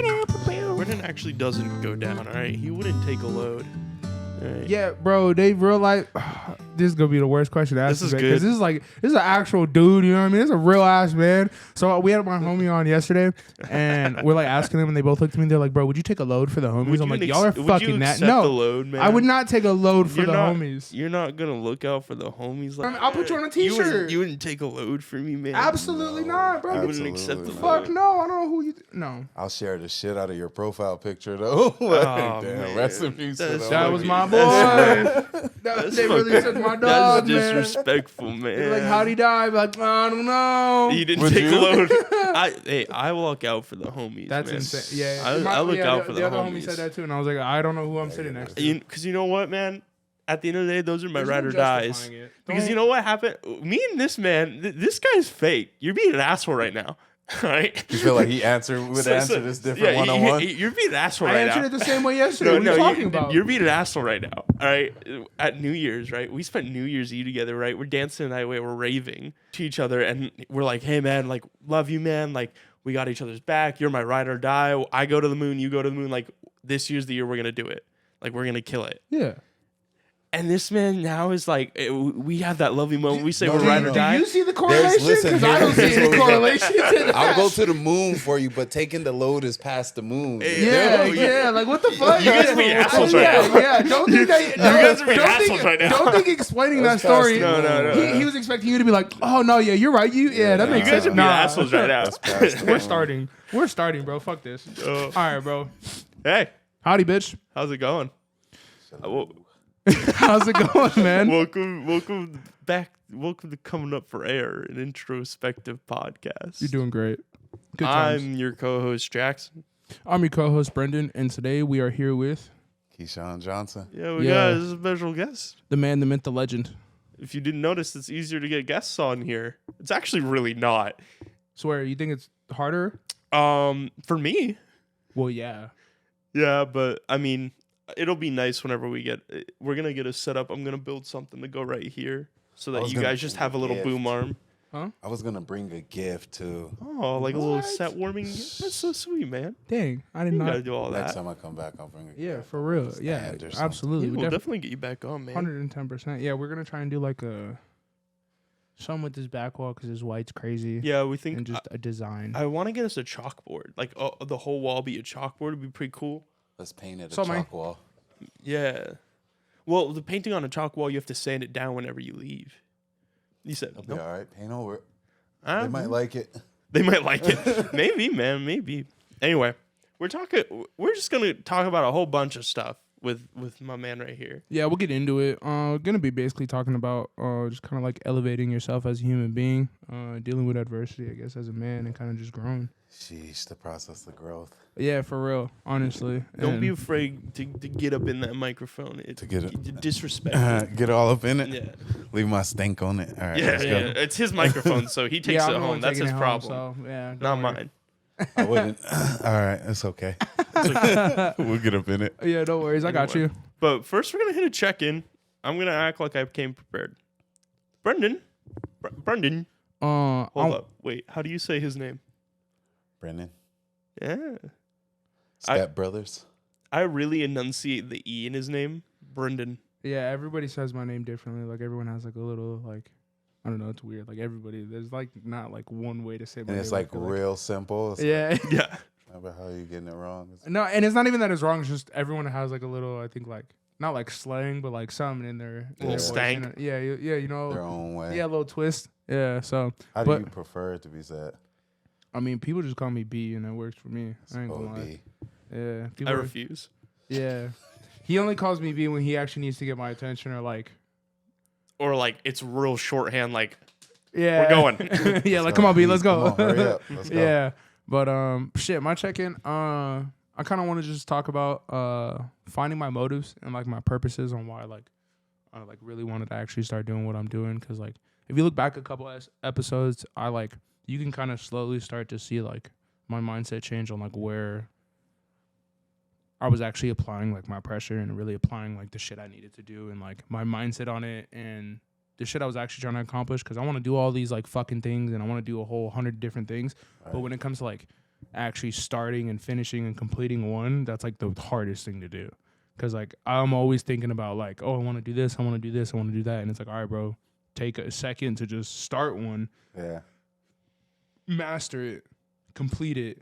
Brendan actually doesn't go down, all right? He wouldn't take a load. Right. Yeah, bro, they real life. This is gonna be the worst question to ask. This is good. This is an actual dude. You know what I mean? It's a real ass man. So we had my homie on yesterday, and we're like asking them, and they both looked at me. And they're like, "Bro, would you take a load for the homies?" I'm like, "Y'all are fucking that." No, the load, man? I would not take a load for the homies. You're not gonna look out for the homies. Like, I'll put you on a t-shirt. You wouldn't take a load for me, man. Absolutely not, bro. I wouldn't accept the Fuck load. no. I don't know who you. No. I'll share the shit out of your profile picture though. Oh, Damn, man. rest in peace. That was my boy. They really took my dog, That's disrespectful, man. They're like, how'd he die? I'm like, I don't know. He didn't take a load. I look out for the homies. That's man. insane. Yeah, I look out for the other homies. homie said that too, and I was like, I don't know who I'm sitting next to. Because you know what, man? At the end of the day, those are my There's ride no or dies. justifying it. Because you know what happened? Me and this man, this guy's fake. You're being an asshole right now. All right? You feel like he would answer this different one-on-one? You're being an asshole I right now. answered it the same way yesterday. What are you talking about? You're being an asshole right now. All right. At New Year's, right? We spent New Year's Eve together, right? We're dancing that way. We're raving to each other. And we're like, hey, man, like, love you, man. Like, we got each other's back. You're my ride or die. I go to the moon. You go to the moon. Like, this year's the year we're going to do it. Like, we're going to kill it. Yeah. And this man now is like, we have that lovely moment. We say we're ride or die. Do you see the correlation? Listen, Because I don't see any correlation to that. I'll go to the moon for you, but taking the load is past the moon. Yeah. Like, what the fuck? You guys are being assholes right now. Yeah, don't think that. You guys are being assholes right now. Don't think explaining that That's past story. the moon. No. He was expecting you to be like, oh, no, yeah, you're right. That makes You guys sense. are being assholes right now. That's past the We're moon. starting, bro. Fuck this. All right, bro. Hey, Howdy, bitch. how's it going? How's it going, man? Welcome back. Welcome to Coming Up for Air, an introspective podcast. You're doing great. Good times. I'm your co-host Jaxon. I'm your co-host Brendan, and today we are here with Kishan Johnson. Yeah, we got a special guest. the man, the myth, the legend. If you didn't notice, it's easier to get guests on here. It's actually really not. Swear, you think it's harder? For me, Well, yeah. yeah, but I mean, it'll be nice whenever we're gonna get a setup. I'm gonna build something to go right here so that you guys just have a little boom arm. I was going to bring a gift too. Oh, like a little What? set warming. That's so sweet, man. Dang, I did You not. gotta do all Next that. time I come back, I'll bring a gift. Yeah, for real. Yeah, Stand or something. absolutely. Yeah, We we'll definitely get you back on, man. 110%. Yeah, we're gonna try and do like something with this back wall because this white's crazy. Yeah, we think and just a design. I want to get us a chalkboard. Like the whole wall be a chalkboard would be pretty cool. Let's paint it a So, man. chalk wall. Yeah. Well, the painting on a chalk wall, you have to sand it down whenever you leave. You said It'll be no. all right. Paint over it. I They don't might know. like it. They might like it. Maybe, man. Maybe. Anyway, we're just gonna talk about a whole bunch of stuff with my man right here. Yeah, we'll get into it. Gonna be basically talking about just kind of like elevating yourself as a human being, dealing with adversity, I guess, as a man, and kind of just growing. Sheesh, the process of growth. Yeah, for real, honestly. Don't be And afraid to get up in that microphone. To get it. to disrespect. Get all up in it. Yeah. Leave my stink on it. All right, Yeah, let's yeah. go. It's his microphone, so he takes I'm it the one home. That's taking his it home, problem, so, yeah, don't not worry. mine. I wouldn't. All right, it's okay. We'll get up in it. Yeah, no worries. I got you. But first, we're gonna hit a check-in. I'm gonna act like I came prepared. Brendan. Brendan. Hold up. Wait. How do you say his name? Brendan. Yeah. Step Brothers. I really enunciate the E in his name. Brendan. Yeah, everybody says my name differently. Like everyone has like a little like, I don't know. It's weird. Like everybody, there's like not like one way to say my And name. it's like I feel real simple. It's Yeah. Yeah. About how you getting it wrong. No, and it's not even that it's wrong. It's just everyone has like a little, I think like, not like slang, but like something in their Little voice, stank. you know? Yeah, you know. Their own way. Yeah, a little twist. Yeah, so How do but- you prefer it to be said? I mean, people just call me B, and it works for me. I ain't gonna lie. OD. Yeah, I people. refuse. Yeah, he only calls me B when he actually needs to get my attention, or like, Or like it's real shorthand. Like yeah, we're going. yeah, like come on, B, let's go. Come on, hurry up. Let's go. Yeah, but shit, my check-in. I kind of want to just talk about finding my motives and like my purposes on why like I like really wanted to actually start doing what I'm doing. Because like if you look back a couple episodes, I like you can kind of slowly start to see like my mindset change on like where I was actually applying like my pressure and really applying like the shit I needed to do and like my mindset on it and the shit I was actually trying to accomplish. Because I want to do all these like fucking things and I want to do a whole 100 different things. Right. But when it comes to like actually starting and finishing and completing one, that's like the hardest thing to do. Because like I'm always thinking about like, oh, I want to do this, I want to do this, I want to do that, and it's like, all right, bro, take a second to just start one, master it, complete it,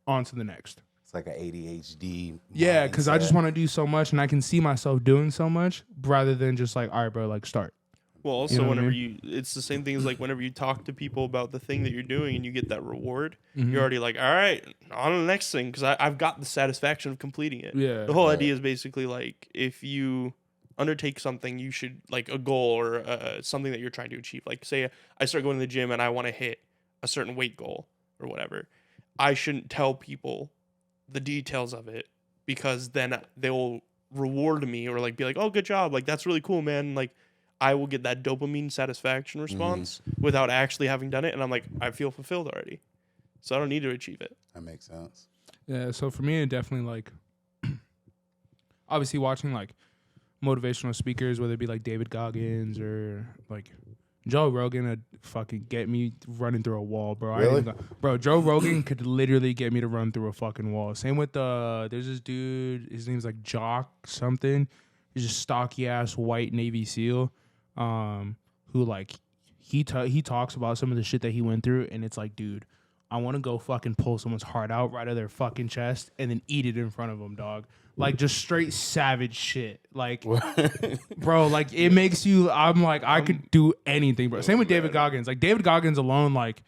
on to the next. It's like an ADHD. Yeah, because I just want to do so much, and I can see myself doing so much, rather than just like, all right, bro, like start. Well, also, You know what I whenever mean? it's the same thing as like whenever you talk to people about the thing that you're doing and you get that reward, Mhm. you're already like, all right, on to the next thing, because I've got the satisfaction of completing it. Yeah. The whole idea is basically like if you undertake something, you should like a goal or something that you're trying to achieve. Like say I start going to the gym and I want to hit a certain weight goal or whatever. I shouldn't tell people the details of it because then they'll reward me or like be like, oh, good job. Like, that's really cool, man. Like, I will get that dopamine satisfaction response without actually having done it. And I'm like, I feel fulfilled already. So I don't need to achieve it. That makes sense. Yeah, so for me, it definitely like, obviously watching like motivational speakers, whether it be like David Goggins or like Joe Rogan, would fucking get me running through a wall, bro. Really? Bro, Joe Rogan could literally get me to run through a fucking wall. Same with there's this dude, his name's like Jock something. He's just stocky ass white Navy SEAL, who like he talks about some of the shit that he went through, and it's like, dude, I want to go fucking pull someone's heart out right out of their fucking chest and then eat it in front of them, dog. Like, just straight savage shit. Like, bro, like, it makes you, I'm like, I could do anything, bro. Same with David Goggins. Like, David Goggins alone, like,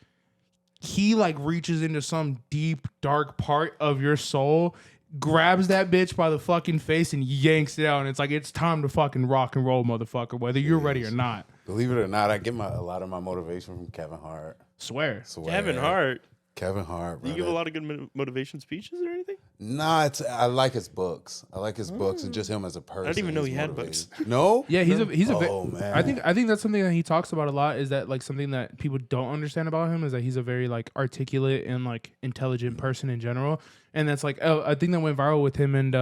he, like, reaches into some deep, dark part of your soul, grabs that bitch by the fucking face and yanks it out. And it's like, it's time to fucking rock and roll, motherfucker, whether you're ready or not. Believe it or not, I get a lot of my motivation from Kevin Hart. Swear. Kevin Hart. Kevin Hart. Do you give a lot of good motivation speaches or anything? Nah, I like his books. I like his books and just him as a person. I didn't even know He's he had motivated. books. No? Yeah, he's a Oh, man. I think that's something that he talks about a lot, is that like something that people don't understand about him is that he's a very like articulate and like intelligent person in general. And that's like a thing that went viral with him and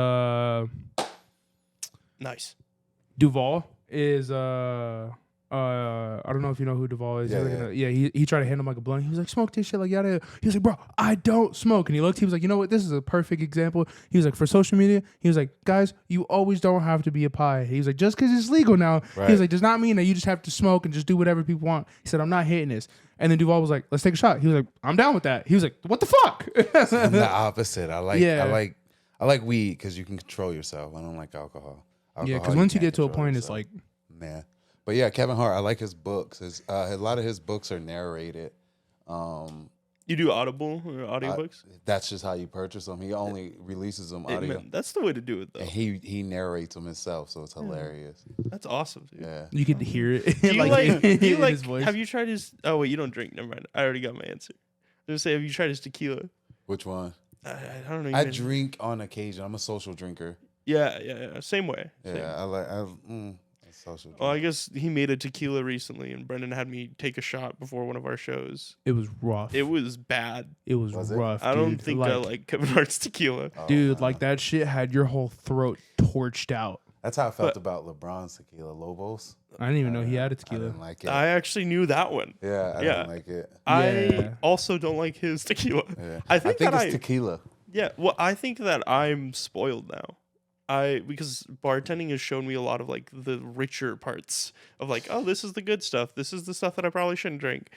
Nice. Duval is I don't know if you know who Duval is. He tried to hand him like a blunt. He was like, smoke this shit, like yada yada. He was like, bro, I don't smoke. And he looked, he was like, you know what, this is a perfect example. He was like, for social media, he was like, guys, you always don't have to be a pie. He was like, just because it's legal now, he was like, does not mean that you just have to smoke and just do whatever people want. He said, I'm not hitting this. And then Duval was like, let's take a shot. He was like, I'm down with that. He was like, what the fuck? I'm the opposite. I like weed because you can control yourself. I don't like alcohol. Yeah, because once you get to a point, it's like, yeah. But yeah, Kevin Hart, I like his books. A lot of his books are narrated. You do Audible or audiobooks? That's just how you purchase them. He only releases them Hey, audio. man, that's the way to do it, though. And he narrates them himself, so it's hilarious. That's awesome, dude. Yeah. you could hear it. Do you like, do you in like his voice. have you tried his, oh, wait, you don't drink. Never mind. I already got my answer. I was going to say, have you tried his tequila? Which one? I don't know. You I didn't- drink on occasion. I'm a social drinker. Yeah. Same way. Same. Yeah, a social drinker. Well, I guess he made a tequila recently, and Brendan had me take a shot before one of our shows. It was rough. It was bad. It was Was it? rough. I don't dude. think I like Kevin Hart's tequila. Oh, Dude, man. like that shit had your whole throat torched out. That's how I felt about LeBron's tequila, Lobos. I didn't even know he had a I tequila. didn't like it. I actually knew that one. I yeah. didn't like it. I Yeah. also don't like his tequila. Yeah. I think it's tequila. Yeah, well, I think that I'm spoiled now. Because bartending has shown me a lot of like the richer parts of like, oh, this is the good stuff. This is the stuff that I probably shouldn't drink.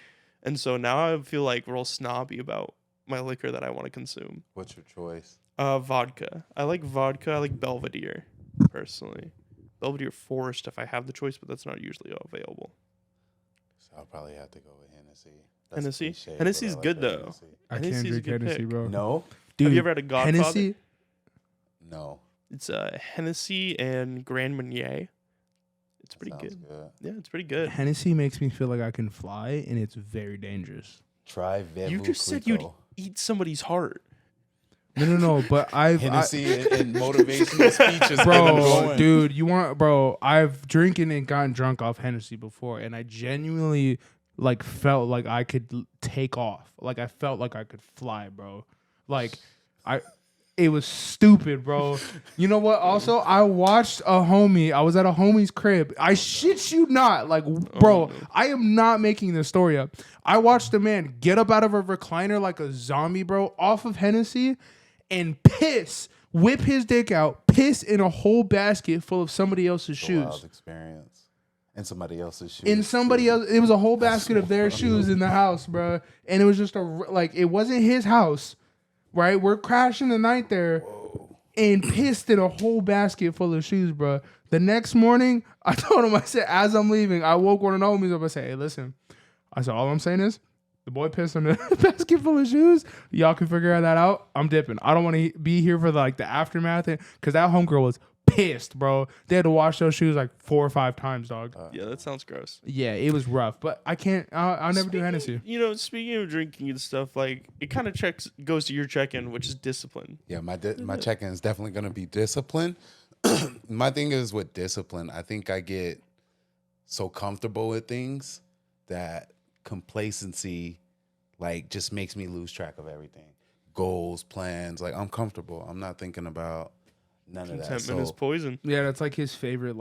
And so now I feel like real snobby about my liquor that I want to consume. What's your choice? Vodka. I like vodka. I like Belvedere, personally. Belvedere Forest if I have the choice, but that's not usually available. So I'll probably have to go with Hennessy. Hennessy? Cliche, but Hennessy's I like good, that though. Hennessy. I can't Hennessy's a drink good Hennessy, pick. bro. No? Dude, Have you ever had a Godfather? Hennessy? No. It's Hennessy and Grand Marnier. It's pretty Sounds good. Yeah, it's pretty good. Hennessy makes me feel like I can fly, and it's very dangerous. Try Vevu You just said you'd eat somebody's heart. No, but Hennessy and motivational speeches. bro, dude, I've drinking and gotten drunk off Hennessy before, and I genuinely like felt like I could take off. Like I felt like I could fly, bro. Like It was stupid, bro. You know what? Also, I watched a homie. I was at a homie's crib. I shit you not. Like, bro, I am not making this story up. I watched a man get up out of a recliner like a zombie, bro, off of Hennessy and whip his dick out, piss in a whole basket full of somebody else's shoes. Wild experience. In somebody else's shoes. In somebody else, it was a whole basket of their shoes in the house, bro. And it was just it wasn't his house. Right, we're crashing the night there, and pissed in a whole basket full of shoes, bro. The next morning, I told him, I said, as I'm leaving, I woke one of the homies up. I said, hey, listen. I said, all I'm saying is, the boy pissed in a basket full of shoes. Y'all can figure that out. I'm dipping. I don't want to be here for the aftermath, because that homegirl was pissed, bro. They had to wash those shoes like 4 or 5 times, dog. Yeah, that sounds gross. Yeah, it was rough, but I can't. I'll never do Hennessy. You know, speaking of drinking and stuff, like it kind of goes to your check-in, which is discipline. Yeah, my check-in is definitely gonna be discipline. My thing is with discipline, I think I get so comfortable with things that complacency like just makes me lose track of everything. Goals, plans, like I'm comfortable. I'm not thinking about none of that. Contentment is poison. Yeah, that's like his favorite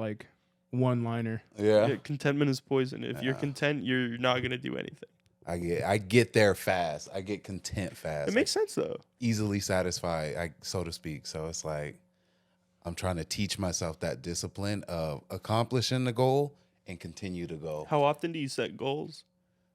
one-liner. Yeah. Contentment is poison. If you're content, you're not gonna do anything. I get there fast. I get content fast. It makes sense though. Easily satisfied, so to speak. So it's like I'm trying to teach myself that discipline of accomplishing the goal and continue to go. How often do you set goals?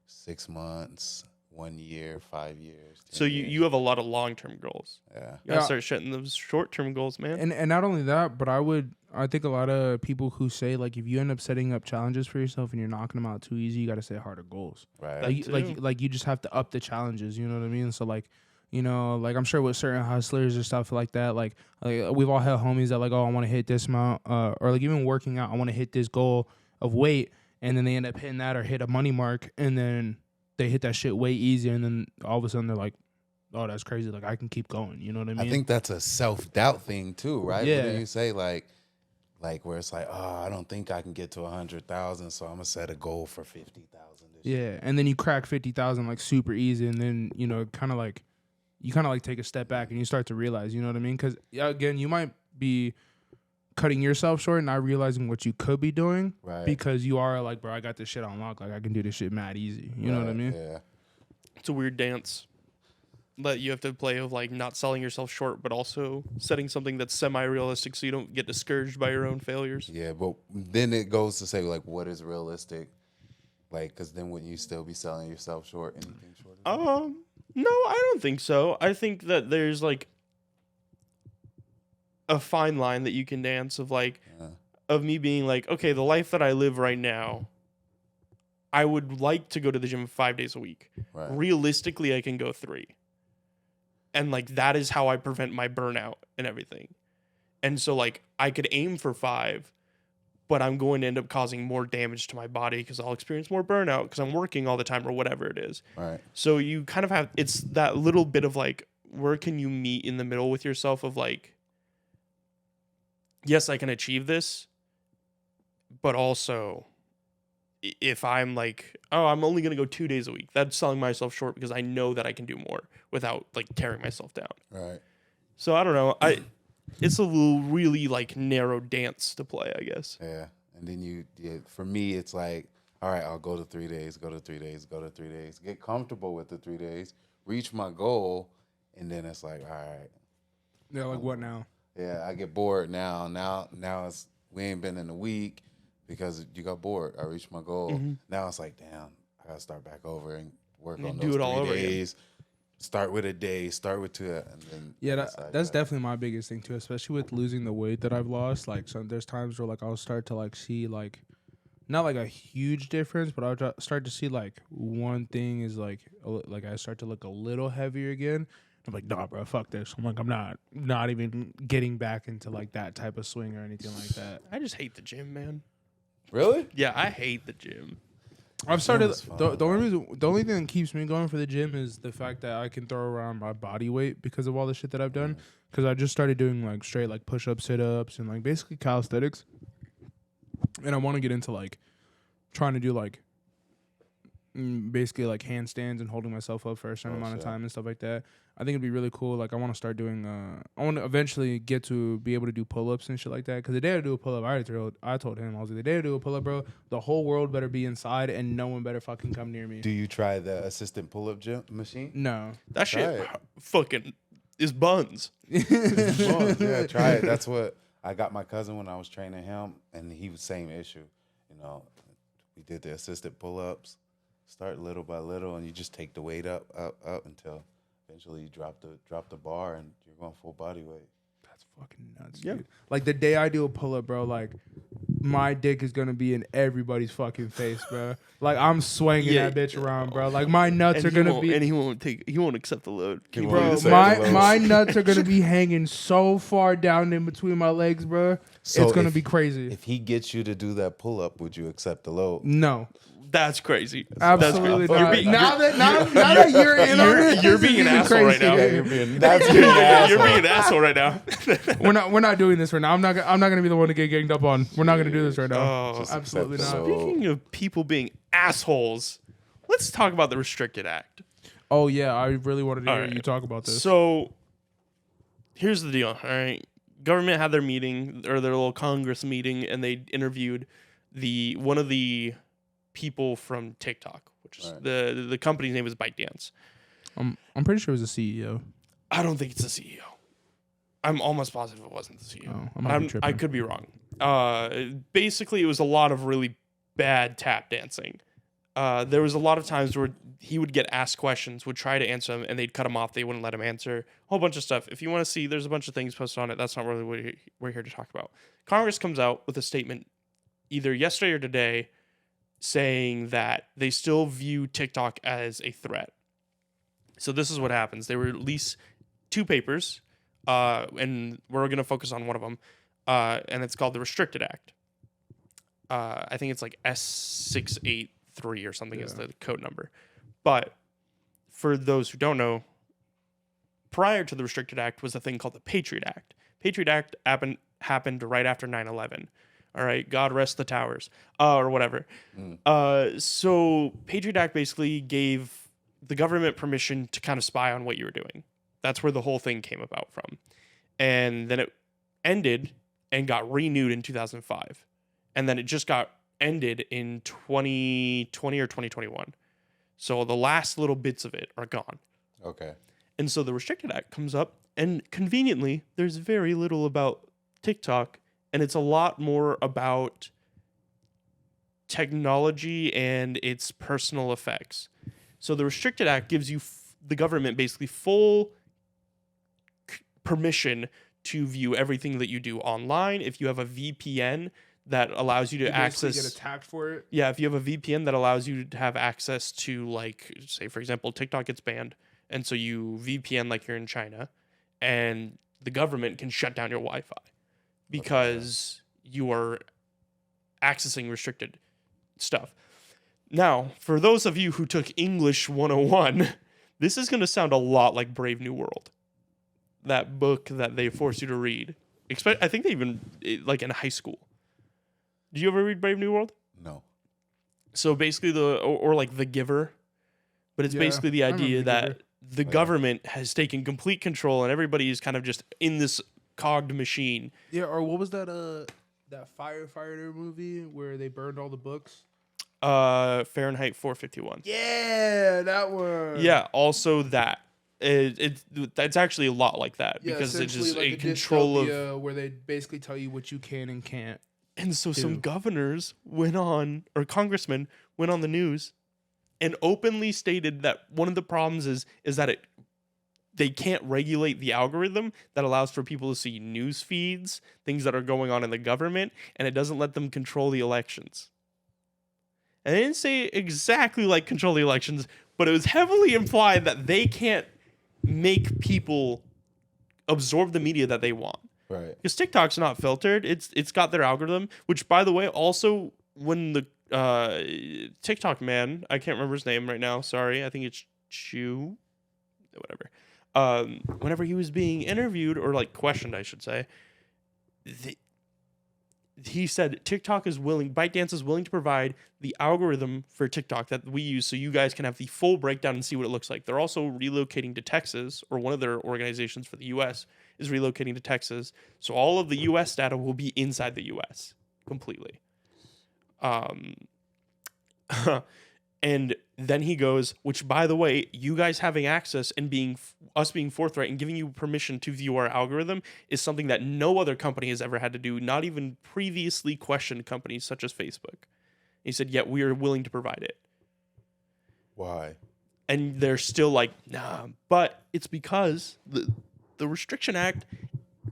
6 months, 1 year, 5 years. So you have a lot of long-term goals. Yeah. You gotta start setting those short-term goals, man. And not only that, but I think a lot of people who say like if you end up setting up challenges for yourself and you're knocking them out too easy, you got to set harder goals. Right. Like you just have to up the challenges. You know what I mean? So like, you know, like I'm sure with certain hustlers or stuff like that, like we've all had homies that like, oh, I want to hit this amount, or like even working out, I want to hit this goal of weight, and then they end up hitting that or hit a money mark, and then they hit that shit way easier, and then all of a sudden they're like, oh, that's crazy. Like I can keep going. You know what I mean? I think that's a self-doubt thing too, right? Yeah. When you say like where it's like, oh, I don't think I can get to 100,000, so I'm gonna set a goal for 50,000. Yeah, and then you crack 50,000 like super easy, and then you know kind of like take a step back and you start to realize, you know what I mean? Because again, you might be cutting yourself short and not realizing what you could be doing, right? Because you are like, bro, I got this shit on lock. Like I can do this shit mad easy. You know what I mean? Yeah. It's a weird dance that you have to play of like not selling yourself short, but also setting something that's semi-realistic so you don't get discouraged by your own failures. Yeah, but then it goes to say like, what is realistic? Like, because then wouldn't you still be selling yourself short? Anything short? No, I don't think so. I think that there's like a fine line that you can dance of like, of me being like, okay, the life that I live right now, I would like to go to the gym 5 days a week. Right. Realistically, I can go 3. And like, that is how I prevent my burnout and everything. And so like, I could aim for 5, but I'm going to end up causing more damage to my body because I'll experience more burnout because I'm working all the time or whatever it is. Right. So you kind of have, it's that little bit of like, where can you meet in the middle with yourself of like, yes, I can achieve this, but also if I'm like, oh, I'm only going to go 2 days a week, that's selling myself short because I know that I can do more without like tearing myself down. Right. So I don't know. It's a little really like narrow dance to play, I guess. Yeah. And then for me, it's like, all right, I'll go to 3 days, go to 3 days, go to 3 days, get comfortable with the 3 days, reach my goal. And then it's like, all right. Yeah. Like what now? Yeah. I get bored now. Now we ain't been in a week because you got bored. I reached my goal. Mm-hmm. Now it's like, damn, I got to start back over and work on those 3 days. Start with a day, start with 2, and then that's definitely my biggest thing too, especially with losing the weight that I've lost. Like, so there's times where like I'll start to like see like not like a huge difference, but I'll start to see like one thing is like I start to look a little heavier again. I'm like, nah, bro, fuck this. I'm like, I'm not even getting back into like that type of swing or anything like that. I just hate the gym, man. Really? Yeah, I hate the gym. I've started. The only thing that keeps me going for the gym is the fact that I can throw around my body weight because of all the shit that I've done. Because I just started doing like straight like push-ups, sit-ups, and like basically calisthenics. And I want to get into like trying to do like basically like handstands and holding myself up for a certain amount of time and stuff like that. I think it'd be really cool. Like I want to start doing. I want to eventually get to be able to do pull-ups and shit like that. Because the day I do a pull-up, I told him I was like, the day I do a pull-up, bro, the whole world better be inside and no one better fucking come near me. Do you try the assistant pull-up gym machine? No. That Try shit it. fucking is buns. Yeah, try it. That's what I got my cousin when I was training him, and he was same issue. You know, we did the assistant pull-ups. Start little by little, and you just take the weight up until eventually you drop the bar, and you're going full body weight. That's fucking nuts, Yeah. dude. Like the day I do a pull-up, bro, like my dick is gonna be in everybody's fucking face, bro. Like I'm swinging Yeah. that bitch around, bro. Like my nuts are gonna be. and he won't accept the load. He won't Bro, accept the load. my nuts are gonna be hanging so far down in between my legs, bro. So it's gonna if- be crazy. If he gets you to do that pull-up, would you accept the load? No, That's crazy. absolutely That's not. crazy. Now that you're in on it, you're this is being an even asshole right now. crazier. That's being an asshole. You're being an asshole right now. We're not doing this right now. I'm not gonna be the one to get ganged up on. We're not gonna do this right now. Oh, Just Absolutely accept the not. load. speaking of people being assholes, let's talk about the Restricted Act. Oh yeah, I really wanted to All hear right. you talk about this. So, here's the deal. All right, government had their meeting or their little Congress meeting, and they interviewed one of the people from TikTok, which is Right. the company's name is ByteDance. I'm pretty sure it was the CEO. I don't think it's the CEO. I'm almost positive it wasn't the CEO. Oh, I might be I tripping. could be wrong. Basically, it was a lot of really bad tap dancing. There was a lot of times where he would get asked questions, would try to answer them, and they'd cut him off. They wouldn't let him answer. A whole bunch of stuff. If you want to see, there's a bunch of things posted on it. That's not really what we're here to talk about. Congress comes out with a statement either yesterday or today saying that they still view TikTok as a threat. So this is what happens. They release two papers, and we're going to focus on one of them, and it's called the Restricted Act. I think it's like S683 or something is Yeah. the code number. But for those who don't know, prior to the Restricted Act was a thing called the Patriot Act. Patriot Act happened right after 9/11. All right, God rest the towers, or whatever. So Patriot Act basically gave the government permission to kind of spy on what you were doing. That's where the whole thing came about from. And then it ended and got renewed in 2005. And then it just got ended in 2020 or 2021. So the last little bits of it are gone. Okay. And so the Restricted Act comes up, and conveniently, there's very little about TikTok, and it's a lot more about technology and its personal effects. So the Restricted Act gives you the government basically full permission to view everything that you do online. If you have a VPN that allows you to You basically access, get attacked for it. yeah, if you have a VPN that allows you to have access to, like, say for example, TikTok gets banned, and so you VPN like you're in China, and the government can shut down your Wi-Fi because you are accessing restricted stuff. Now, for those of you who took English 101, this is going to sound a lot like Brave New World, that book that they force you to read. I think they even, like, in high school. Did you ever read Brave New World? No. So basically, or like The Giver, but it's Yeah, basically the I remember idea The that Giver. the government has taken complete control and everybody is kind of just in this cogged machine. Yeah, or what was that that firefighter movie where they burned all the books? Fahrenheit 451. Yeah, that one. Yeah, also that. It's actually a lot like that because it's just essentially a control of. dystopia where they basically tell you what you can and can't. And so some Ew. governors went on, or congressmen went on the news and openly stated that one of the problems is that they can't regulate the algorithm that allows for people to see news feeds, things that are going on in the government, and it doesn't let them control the elections. And they didn't say exactly like control the elections, but it was heavily implied that they can't make people absorb the media that they want. Right. Because TikTok's not filtered. It's got their algorithm, which, by the way, also when the TikTok man, I can't remember his name right now. Sorry, I think it's Chew, whatever. Whenever he was being interviewed or like questioned, I should say, he said ByteDance is willing to provide the algorithm for TikTok that we use so you guys can have the full breakdown and see what it looks like. They're also relocating to Texas, or one of their organizations for the US is relocating to Texas. So all of the US data will be inside the US completely. And then he goes, which, by the way, you guys having access and us being forthright and giving you permission to view our algorithm is something that no other company has ever had to do, not even previously questioned companies such as Facebook. He said, yet we are willing to provide it. Why? And they're still like, nah. But it's because the Restriction Act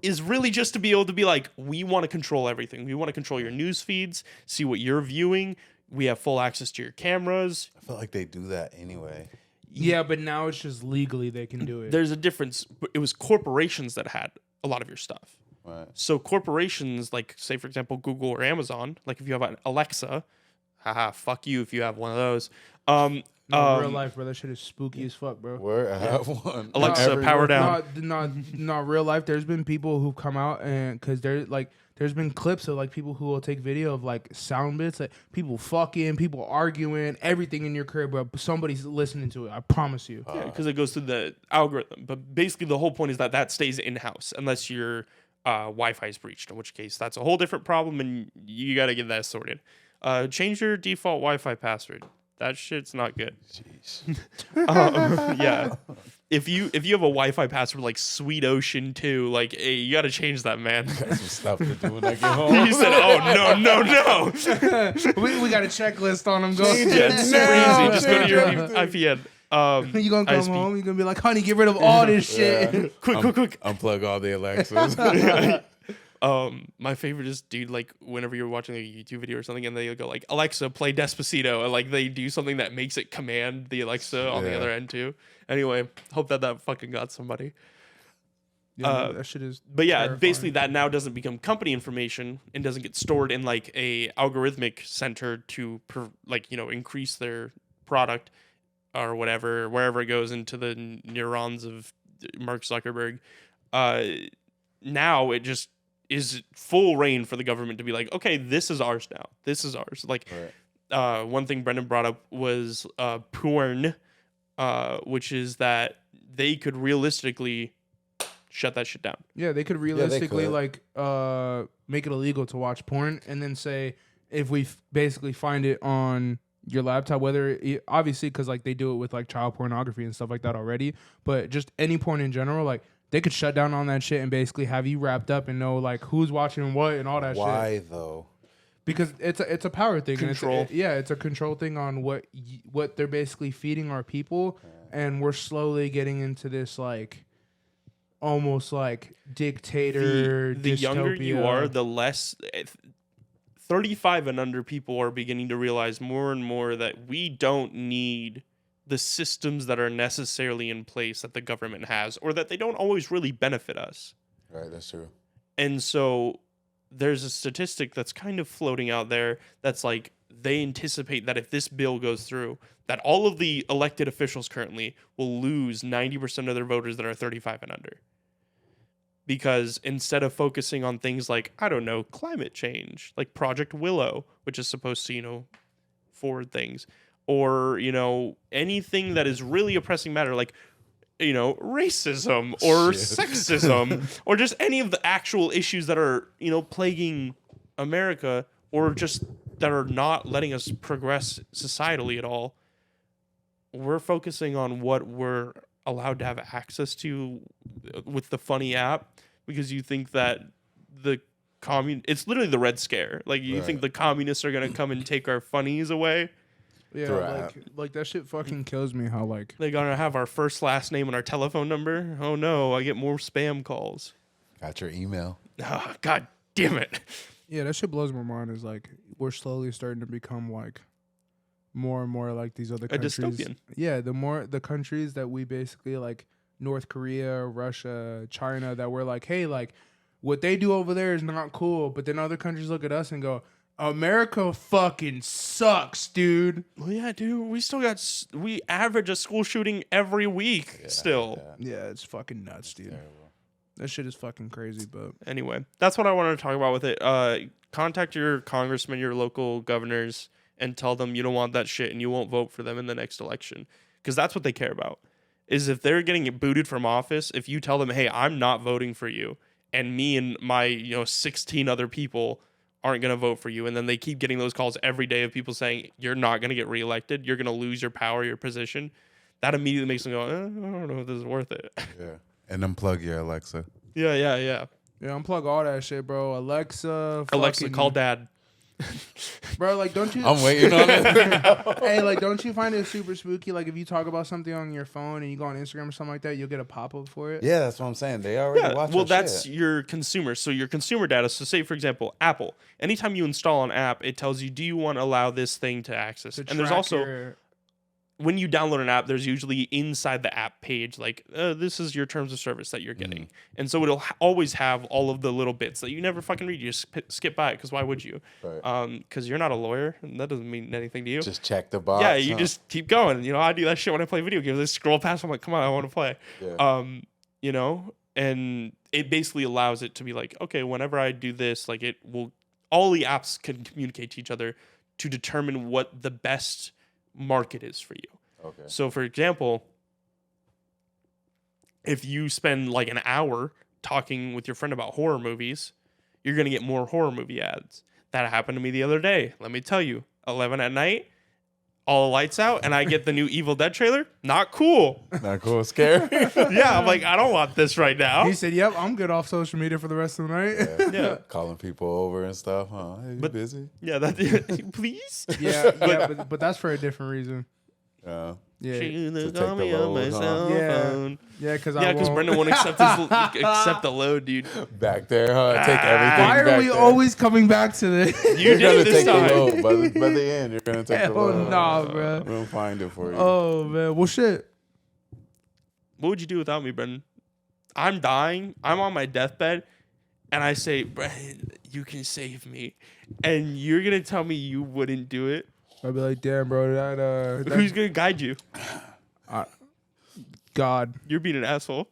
is really just to be able to be like, we want to control everything. We want to control your news feeds, see what you're viewing. We have full access to your cameras. I feel like they do that anyway. Yeah, but now it's just legally they can do it. There's a difference. It was corporations that had a lot of your stuff. Right. So corporations, like, say, for example, Google or Amazon, like if you have an Alexa, haha, fuck you if you have one of those. Real life, bro. That shit is spooky as fuck, bro. Where I have one. Alexa, power down. Not real life. There's been people who've come out and because there's been clips of like people who will take video of like sound bits, like people fucking, people arguing, everything in your crib, bro. Somebody's listening to it. I promise you. Yeah, because it goes through the algorithm. But basically, the whole point is that stays in house unless your Wi-Fi is breached. In which case, that's a whole different problem, and you got to get that sorted. Change your default Wi-Fi password. That shit's not good. Jeez. Yeah. If you have a Wi-Fi password like Sweet Ocean 2, like, hey, you got to change that, man. Got some stuff to do when I get home. He said, oh, no. we got a checklist on them. Go. Yeah, it's super easy. Just go to your VPN. You gonna come home, you're gonna be like, honey, get rid of all this shit. Yeah. Quick. Unplug all the Alexas. My favorite is, dude, like whenever you're watching a YouTube video or something and they go like, Alexa, play Despacito, and like they do something that makes it command the Alexa on the other end too. Anyway, hope that fucking got somebody. Yeah, that shit is. But yeah, terrifying. basically that now doesn't become company information and doesn't get stored in like a algorithmic center to increase their product or whatever, wherever it goes into the neurons of Mark Zuckerberg. Now it just is full reign for the government to be like, okay, this is ours now. This is ours. Like, one thing Brendan brought up was porn, which is that they could realistically shut that shit down. Yeah, they could realistically make it illegal to watch porn, and then say if we basically find it on your laptop, obviously because like they do it with like child pornography and stuff like that already, but just any porn in general, like. They could shut down on that shit and basically have you wrapped up and know like who's watching what and all that shit. Why though? Because it's a power thing. Control. And it's a control thing on what they're basically feeding our people, and we're slowly getting into this like almost like dictator. The younger you are, the less. 35 and under people are beginning to realize more and more that we don't need the systems that are necessarily in place that the government has, or that they don't always really benefit us. Right, that's true. And so there's a statistic that's kind of floating out there that's like they anticipate that if this bill goes through, that all of the elected officials currently will lose 90% of their voters that are 35 and under. Because instead of focusing on things like, I don't know, climate change, like Project Willow, which is supposed to, forward things, or, anything that is really a pressing matter, like, racism or sexism or just any of the actual issues that are, plaguing America, or just that are not letting us progress societally at all. We're focusing on what we're allowed to have access to with the funny app, because you think that it's literally the Red Scare. Like, you think the communists are going to come and take our funnies away. Yeah, like that shit fucking kills me how like they're gonna have our first, last name and our telephone number. Oh no, I get more spam calls. Got your email. Oh, God damn it. Yeah, that shit blows my mind. Is like we're slowly starting to become like more and more like these other countries. A dystopian. Yeah, the countries that we basically like North Korea, Russia, China, that we're like, hey, like what they do over there is not cool, but then other countries look at us and go, America fucking sucks, dude. Well, yeah, dude. We average a school shooting every week still. Yeah, it's fucking nuts, dude. Terrible. That shit is fucking crazy, but Anyway, that's what I wanted to talk about with it. Contact your congressman, your local governors, and tell them you don't want that shit and you won't vote for them in the next election. Because that's what they care about. Is if they're getting booted from office, if you tell them, hey, I'm not voting for you, and me and my 16 other people aren't going to vote for you, and then they keep getting those calls every day of people saying you're not going to get reelected, you're going to lose your power, your position, that immediately makes them go, I don't know if this is worth it. Yeah. And unplug your Alexa. Yeah. yeah, unplug all that shit, bro. Alexa, Call dad. bro. Like, don't you? I'm waiting on it. Hey, like, don't you find it super spooky? Like, if you talk about something on your phone and you go on Instagram or something like that, you'll get a pop up for it. Yeah, that's what I'm saying. They already watch. Well, our that's shit. your consumer. So your consumer data. So say, for example, Apple. Anytime you install an app, it tells you, do you want to allow this thing to access? To And there's track also, when you download an app, there's usually inside the app page, like, this is your terms of service that you're getting. And so it'll always have all of the little bits that you never fucking read. You just skip by it, because why would you? Right. Because you're not a lawyer, and that doesn't mean anything to you. Just check the box. Yeah, you just keep going. I do that shit when I play video games. I scroll past, I'm like, come on, I want to play. Yeah. And it basically allows it to be like, okay, whenever I do this, like, it will, all the apps can communicate to each other to determine what the best market is for you. Okay. So, for example, if you spend like an hour talking with your friend about horror movies, you're going to get more horror movie ads. That happened to me the other day. Let me tell you, 11 at night, all the lights out, and I get the new Evil Dead trailer. Not cool. Not cool. Scary. Yeah, I'm like, I don't want this right now. He said, "Yep, I'm good off social media for the rest of the night." Yeah. Calling people over and stuff. Huh? Hey, you busy? Yeah, please. but that's for a different reason. Yeah. Yeah, She take call the me on my load, huh? cell phone. yeah, because Brendan won't accept the load, dude. Back there, huh? Take everything. Why are back we there. always coming back to this? You You're gonna did this take the time. load by the end. You're gonna take the Hell load. nah, bro. We'll find it for you. Oh man, well shit. What would you do without me, Brendan? I'm dying. I'm on my deathbed, and I say, Brendan, you can save me, and you're gonna tell me you wouldn't do it. I'd be like, damn, bro, Who's gonna guide you? God. You're being an asshole.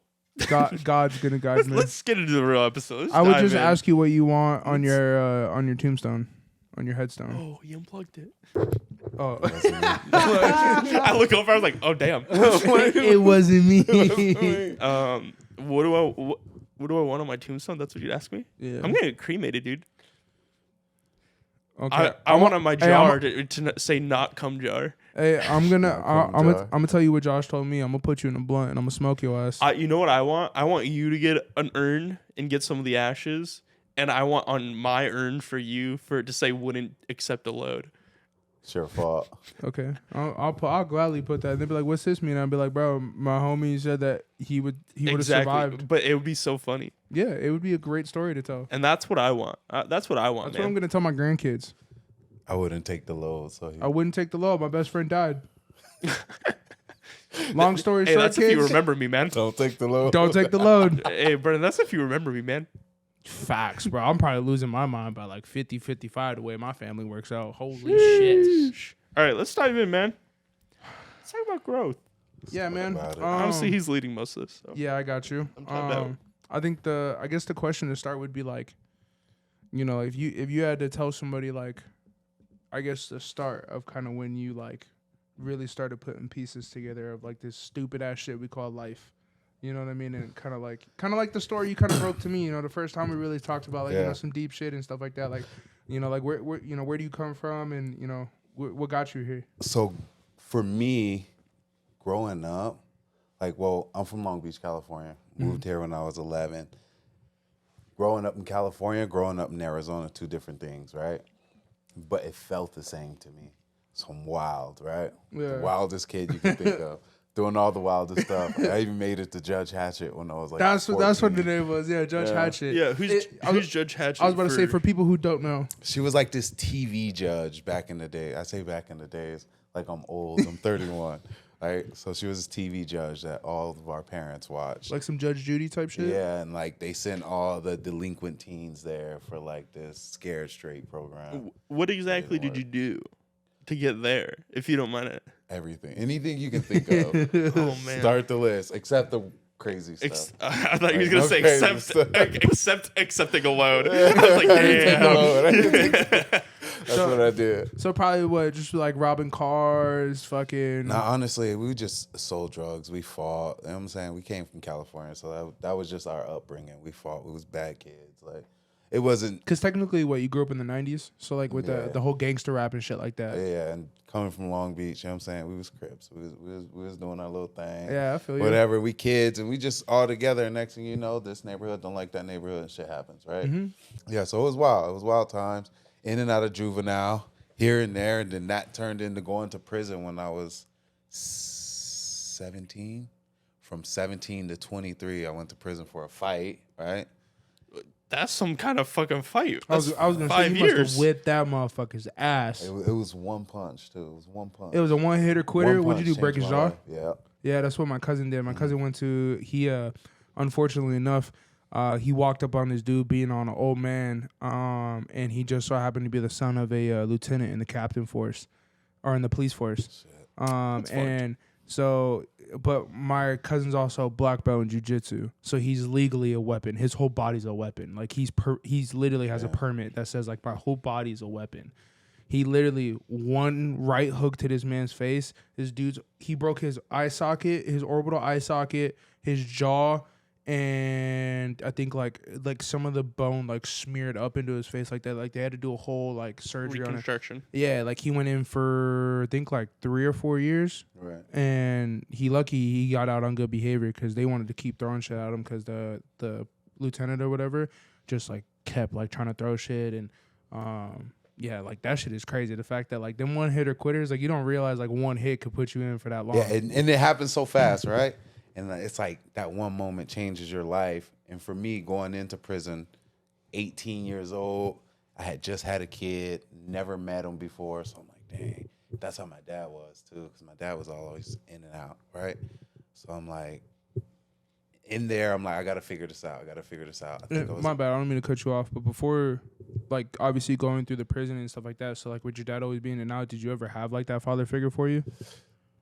God's gonna guide me. Let's get into the real episode. Let's I would dive just in. ask you what you want on your tombstone, on your headstone. Oh, he unplugged it. Oh, I look over. I was like, oh damn. it wasn't me. What do I want on my tombstone? That's what you'd ask me. Yeah. I'm gonna get cremated, dude. Okay. I want on my Hey, jar to say not cum jar. Hey, I'm Jar. gonna tell you what Josh told me. I'm gonna put you in a blunt and I'm gonna smoke your ass. You know what I want? I want you to get an urn and get some of the ashes, and I want on my urn for you for it to say wouldn't accept a load. It's your fault. Okay, I'll gladly put that. They'd be like, "What's this mean?" I'd be like, "Bro, my homie said that he would have survived." But it would be so funny, Yeah, it would be a great story to tell. and that's what I want. That's what I want, That's man. what I'm gonna tell my grandkids. I wouldn't take the load, so I wouldn't take the load. My best friend died. Long story Hey, short, that's kids, if you remember me, man. don't take the load. don't take the load. Hey, Brendan, that's if you remember me, man. Facts, bro. I'm probably losing my mind by like 50, 55 the way my family works out. Holy shit. All right, let's dive in, man. Let's talk about growth. Yeah, man. about it. Honestly, he's leading most of this. So. Yeah, I got you. I'm tapped out. I think I guess the question to start would be like, if you had to tell somebody like, I guess the start of kind of when you like really started putting pieces together of like this stupid ass shit we call life. You know what I mean? And kind of like the story you kind of broke to me, the first time we really talked about like, some deep shit and stuff like that. Like, like where do you come from and, what got you here? So for me, growing up, I'm from Long Beach, California. Moved here when I was 11. Growing up in California, growing up in Arizona, two different things, right? But it felt the same to me. So I'm wild, right? Yeah. The wildest kid you can think of. Doing all the wildest stuff. I even made it to Judge Hatchet when I was like That's 14. what the name was. Yeah, Judge Hatchet. Yeah, who's Judge Hatchet? I was about to say for people who don't know. She was like this TV judge back in the day. I say back in the days, like I'm old. I'm 31. Right? So she was this TV judge that all of our parents watched. Like some Judge Judy type shit? Yeah, and like they sent all the delinquent teens there for like this Scared Straight program. What exactly did you do to get there, if you don't mind it? Everything. Anything you can think of. Oh, man. Start the list. Except the crazy stuff. I thought you Like, were no gonna crazy say except accepting a loan. I was like, damn. That's what I did. So probably what, just like robbing cars, fucking. Nah, honestly, we just sold drugs. We fought. You know what I'm saying? We came from California, so that was just our upbringing. We fought. We was bad kids. Like, it wasn't. Because technically, what, you grew up in the 90s? So like with Yeah. the whole gangster rap and shit like that. Yeah, and coming from Long Beach, you know what I'm saying? We was Crips. We was doing our little thing. Yeah, I feel you. Whatever. We kids, and we just all together. And next thing you know, this neighborhood don't like that neighborhood, and shit happens, right? Mm-hmm. Yeah, so it was wild. It was wild times. In and out of juvenile, here and there, and then that turned into going to prison when I was 17. From 17 to 23, I went to prison for a fight, right? That's some kind of fucking fight. I was gonna say, 5 you must years. have whipped that motherfucker's ass. It was one punch, too. It was one punch. It was a one-hitter quitter. One What'd you do, punch break his changed my jaw? life. Yeah. Yeah, that's what my cousin did. My cousin went to, unfortunately enough, he walked up on this dude being on an old man, and he just so happened to be the son of a lieutenant in the captain force, or in the police force. And so, but my cousin's also black belt in jiu-jitsu, so he's legally a weapon. His whole body's a weapon. Like he's literally has a permit that says like my whole body's a weapon. He literally one right hook to this man's face. He broke his eye socket, his orbital eye socket, his jaw, and I think like some of the bone like smeared up into his face like that. Like they had to do a whole like surgery on it. Reconstruction. Yeah, like he went in for I think like 3 or 4 years. Right. And he got out on good behavior because they wanted to keep throwing shit at him because the lieutenant or whatever just like kept like trying to throw shit. And yeah, like that shit is crazy. The fact that like them one hitter quitters, like you don't realize like one hit could put you in for that long. Yeah, and it happens so fast, right? And it's like that one moment changes your life. And for me, going into prison, 18 years old, I had just had a kid, never met him before. So I'm like, dang, that's how my dad was too, because my dad was always in and out, right? So I'm like, in there, I'm like, I got to figure this out. I think My bad, I don't mean to cut you off, but before, like, obviously going through the prison and stuff like that, so, like, with your dad always being in and out, did you ever have, like, that father figure for you?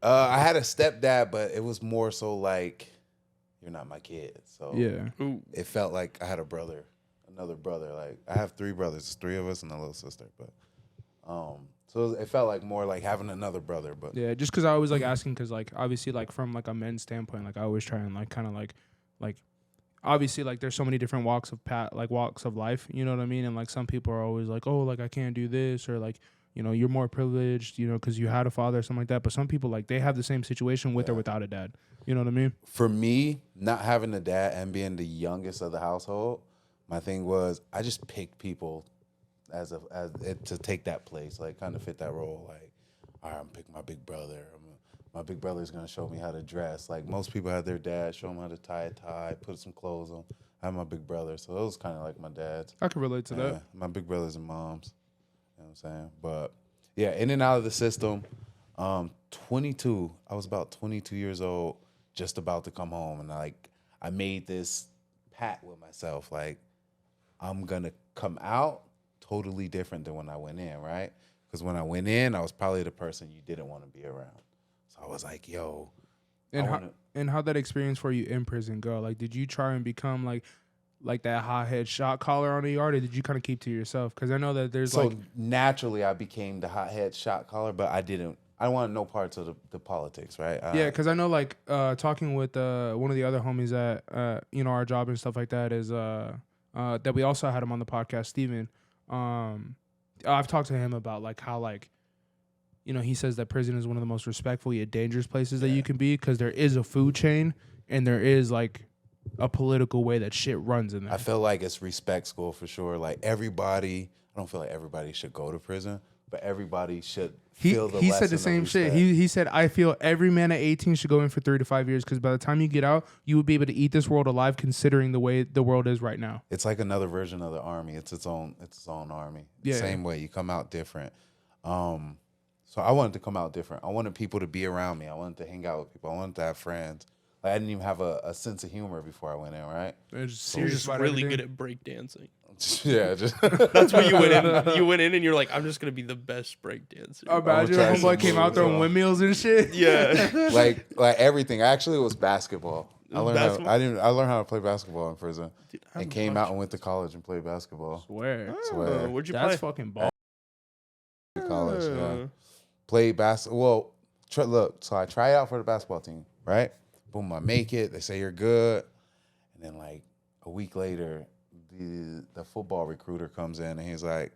I had a stepdad, but it was more so like, you're not my kid. So Yeah. it felt like I had another brother. Like, I have 3 brothers. It's 3 of us and a little sister. But so it felt like more like having another brother. But Yeah, just because I always, like, asking because, like, obviously, like, from, like, a men's standpoint, like, I always try and, like, kind of, like, obviously, like, there's so many different walks of life, you know what I mean? And, like, some people are always like, oh, like, I can't do this, or, like, you know, you're more privileged, you know, because you had a father or something like that. But some people, like, they have the same situation with or without a dad. You know what I mean? for me, not having a dad and being the youngest of the household, my thing was I just picked people to take that place, like kind of fit that role. Like, all right, I'm picking my big brother. My big brother's gonna show me how to dress. Like most people have their dad show them how to tie a tie, put some clothes on. I have my big brother, so it was kind of like my dad's. I can relate to that. My big brothers and moms. You know what I'm saying? But yeah, in and out of the system. 22. I was about 22 years old, just about to come home, and I made this pact with myself, like I'm gonna come out totally different than when I went in, right? Because when I went in, I was probably the person you didn't want to be around. So I was like, yo. And how'd that experience for you in prison go? Like, did you try and become like that hothead shot caller on the yard, or did you kind of keep to yourself? Because I know that there's naturally I became the hothead shot caller, but I wanted no parts of the politics, right? Yeah, because I know like talking with one of the other homies at you know, our job and stuff like that is that we also had him on the podcast, Steven. I've talked to him about like how like, you know, he says that prison is one of the most respectful yet dangerous places that you can be, because there is a food chain and there is like a political way that shit runs in there. I feel like it's respect school for sure. Like everybody, I don't feel like everybody should go to prison, but everybody should feel the lesson. He said the same shit. He said, I feel every man at 18 should go in for 3 to 5 years, because by the time you get out, you would be able to eat this world alive, considering the way the world is right now. It's like another version of the army. It's its own army. Yeah. Same way, you come out different. So I wanted to come out different. I wanted people to be around me. I wanted to hang out with people. I wanted to have friends. Like, I didn't even have a sense of humor before I went in, right? You're just really good at breakdancing. Yeah, That's what you went in. You went in and you're like, I'm just gonna be the best breakdancer. Imagine homeboy came out throwing windmills and shit. Yeah. like everything. Actually, it was basketball. I learned Basketball? I learned how to play basketball in prison, Dude, I'm and came much- out and went to college and played basketball. Swear. Swear. Where'd you That's play? fucking ball. College, yeah. Oh. Played basketball. Well, look, so I tried out for the basketball team, right? Boom, I make it. They say you're good, and then like a week later, the football recruiter comes in and he's like,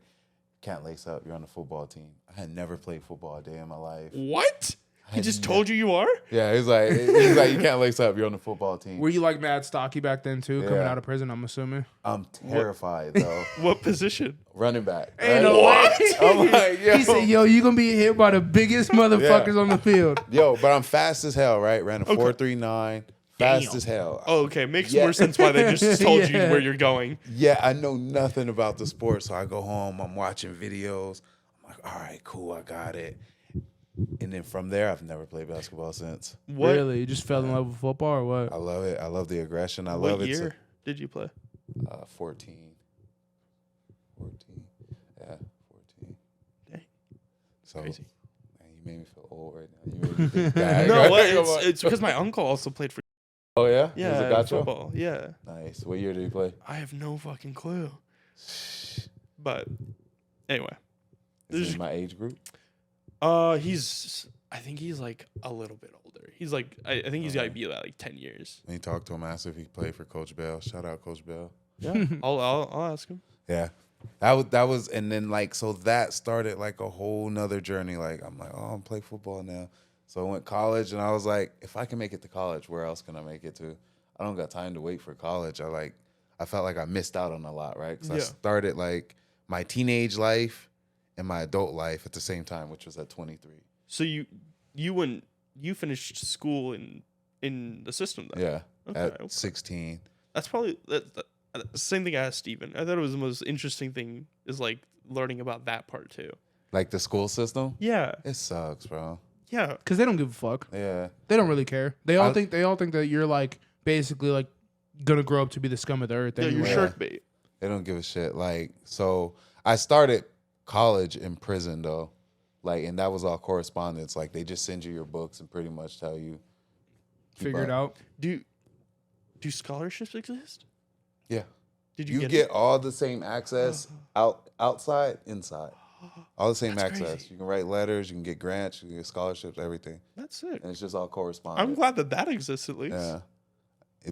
"Can't lace up. You're on the football team." I had never played football a day in my life. What? He had just ne- told you are? Yeah, he's like, "You can't lace up. You're on the football team." Were you like mad stocky back then too, coming Yeah. out of prison? I'm assuming. I'm terrified though. What position? Running back. Ain't right? no way. I'm like, yo. He said, "Yo, you gonna be hit by the biggest motherfuckers on the field." Yo, but I'm fast as hell, right? Ran a 4.39, fast Damn. as hell. Oh, okay. Makes Yeah. more sense why they just told you Yeah. where you're going. Yeah, I know nothing about the sport, so I go home, I'm watching videos. I'm like, all right, cool, I got it. And then from there, I've never played basketball since. What Really? You just fell in love with football or what? I love it. I love the aggression. I what love year did you play? 14. 14. Yeah, 14. Dang. So, Crazy. man, you made me feel old right now. You made me think back. No, Come on. it's because my uncle also played for Oh, yeah? He was a yeah gacho? football. Yeah, Nice. What year did he play? I have no fucking clue. But anyway, Is he There's- in my age group? I think he's like a little bit older. He's like I think he's got to be like 10 years. When you talk to him, ask if he played for Coach Bell. Shout out Coach Bell. Yeah, I'll ask him. Yeah. That was and then like so that started like a whole nother journey. Like I'm like, oh, I'm playing football now. So I went college and I was like, if I can make it to college, where else can I make it to? I don't got time to wait for college. I felt like I missed out on a lot, right? Because I Yeah. started like my teenage life and my adult life at the same time, which was at 23. So you finished school in the system then? Yeah. Okay, At okay. 16. That's probably the same thing I asked Steven. I thought it was the most interesting thing is like learning about that part too. Like the school system? Yeah, It sucks, bro. yeah. Because they don't give a fuck. Yeah. They don't really care. They all I- think that you're like basically like gonna grow up to be the scum of the earth. Yeah, you're Anyway. shark bait. They don't give a shit. Like, so I started college in prison though. Like, and that was all correspondence. Like, they just send you your books and pretty much tell you. keep Figure it up. out. Do scholarships exist? Yeah. Did You get get it? all the same access outside, inside. All the same That's access. crazy. You can write letters, you can get grants, you can get scholarships, everything. That's it. And it's just all correspondence. I'm glad that exists at least. Yeah.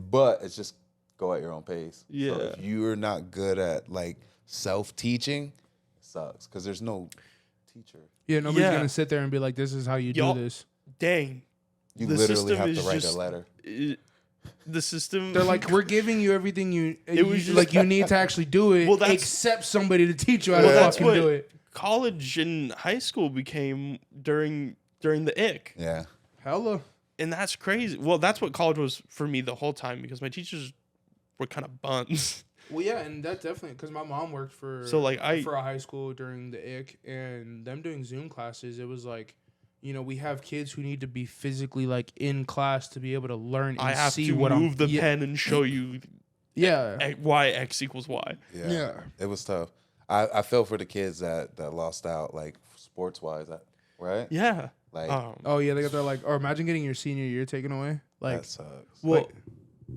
But it's just go at your own pace. Yeah. So if you're not good at like self-teaching, it sucks because there's no teacher. Yeah, nobody's Yeah. gonna sit there and be like, "This is how you Y'all- do this." Dang. You The literally system have is to write just- a letter. The system. They're like, "We're giving you everything you was just- like. You need to actually do it, Well, that's- except somebody to teach you how Well, to that's fucking what- do it." college and high school became during the ick. Yeah. Hella. And that's crazy. Well, that's what college was for me the whole time because my teachers were kind of buns. Well, yeah, and that definitely because my mom worked for So, like, for a high school during the ick, and them doing Zoom classes. It was like, we have kids who need to be physically like in class to be able to learn and I have see to what move I'm. the yeah, pen and show you yeah, why x equals y. Yeah. Yeah. It was tough. I feel for the kids that lost out, like sports wise, right? Yeah. Like Oh yeah, they got their like. Or imagine getting your senior year taken away. Like, that sucks. Well,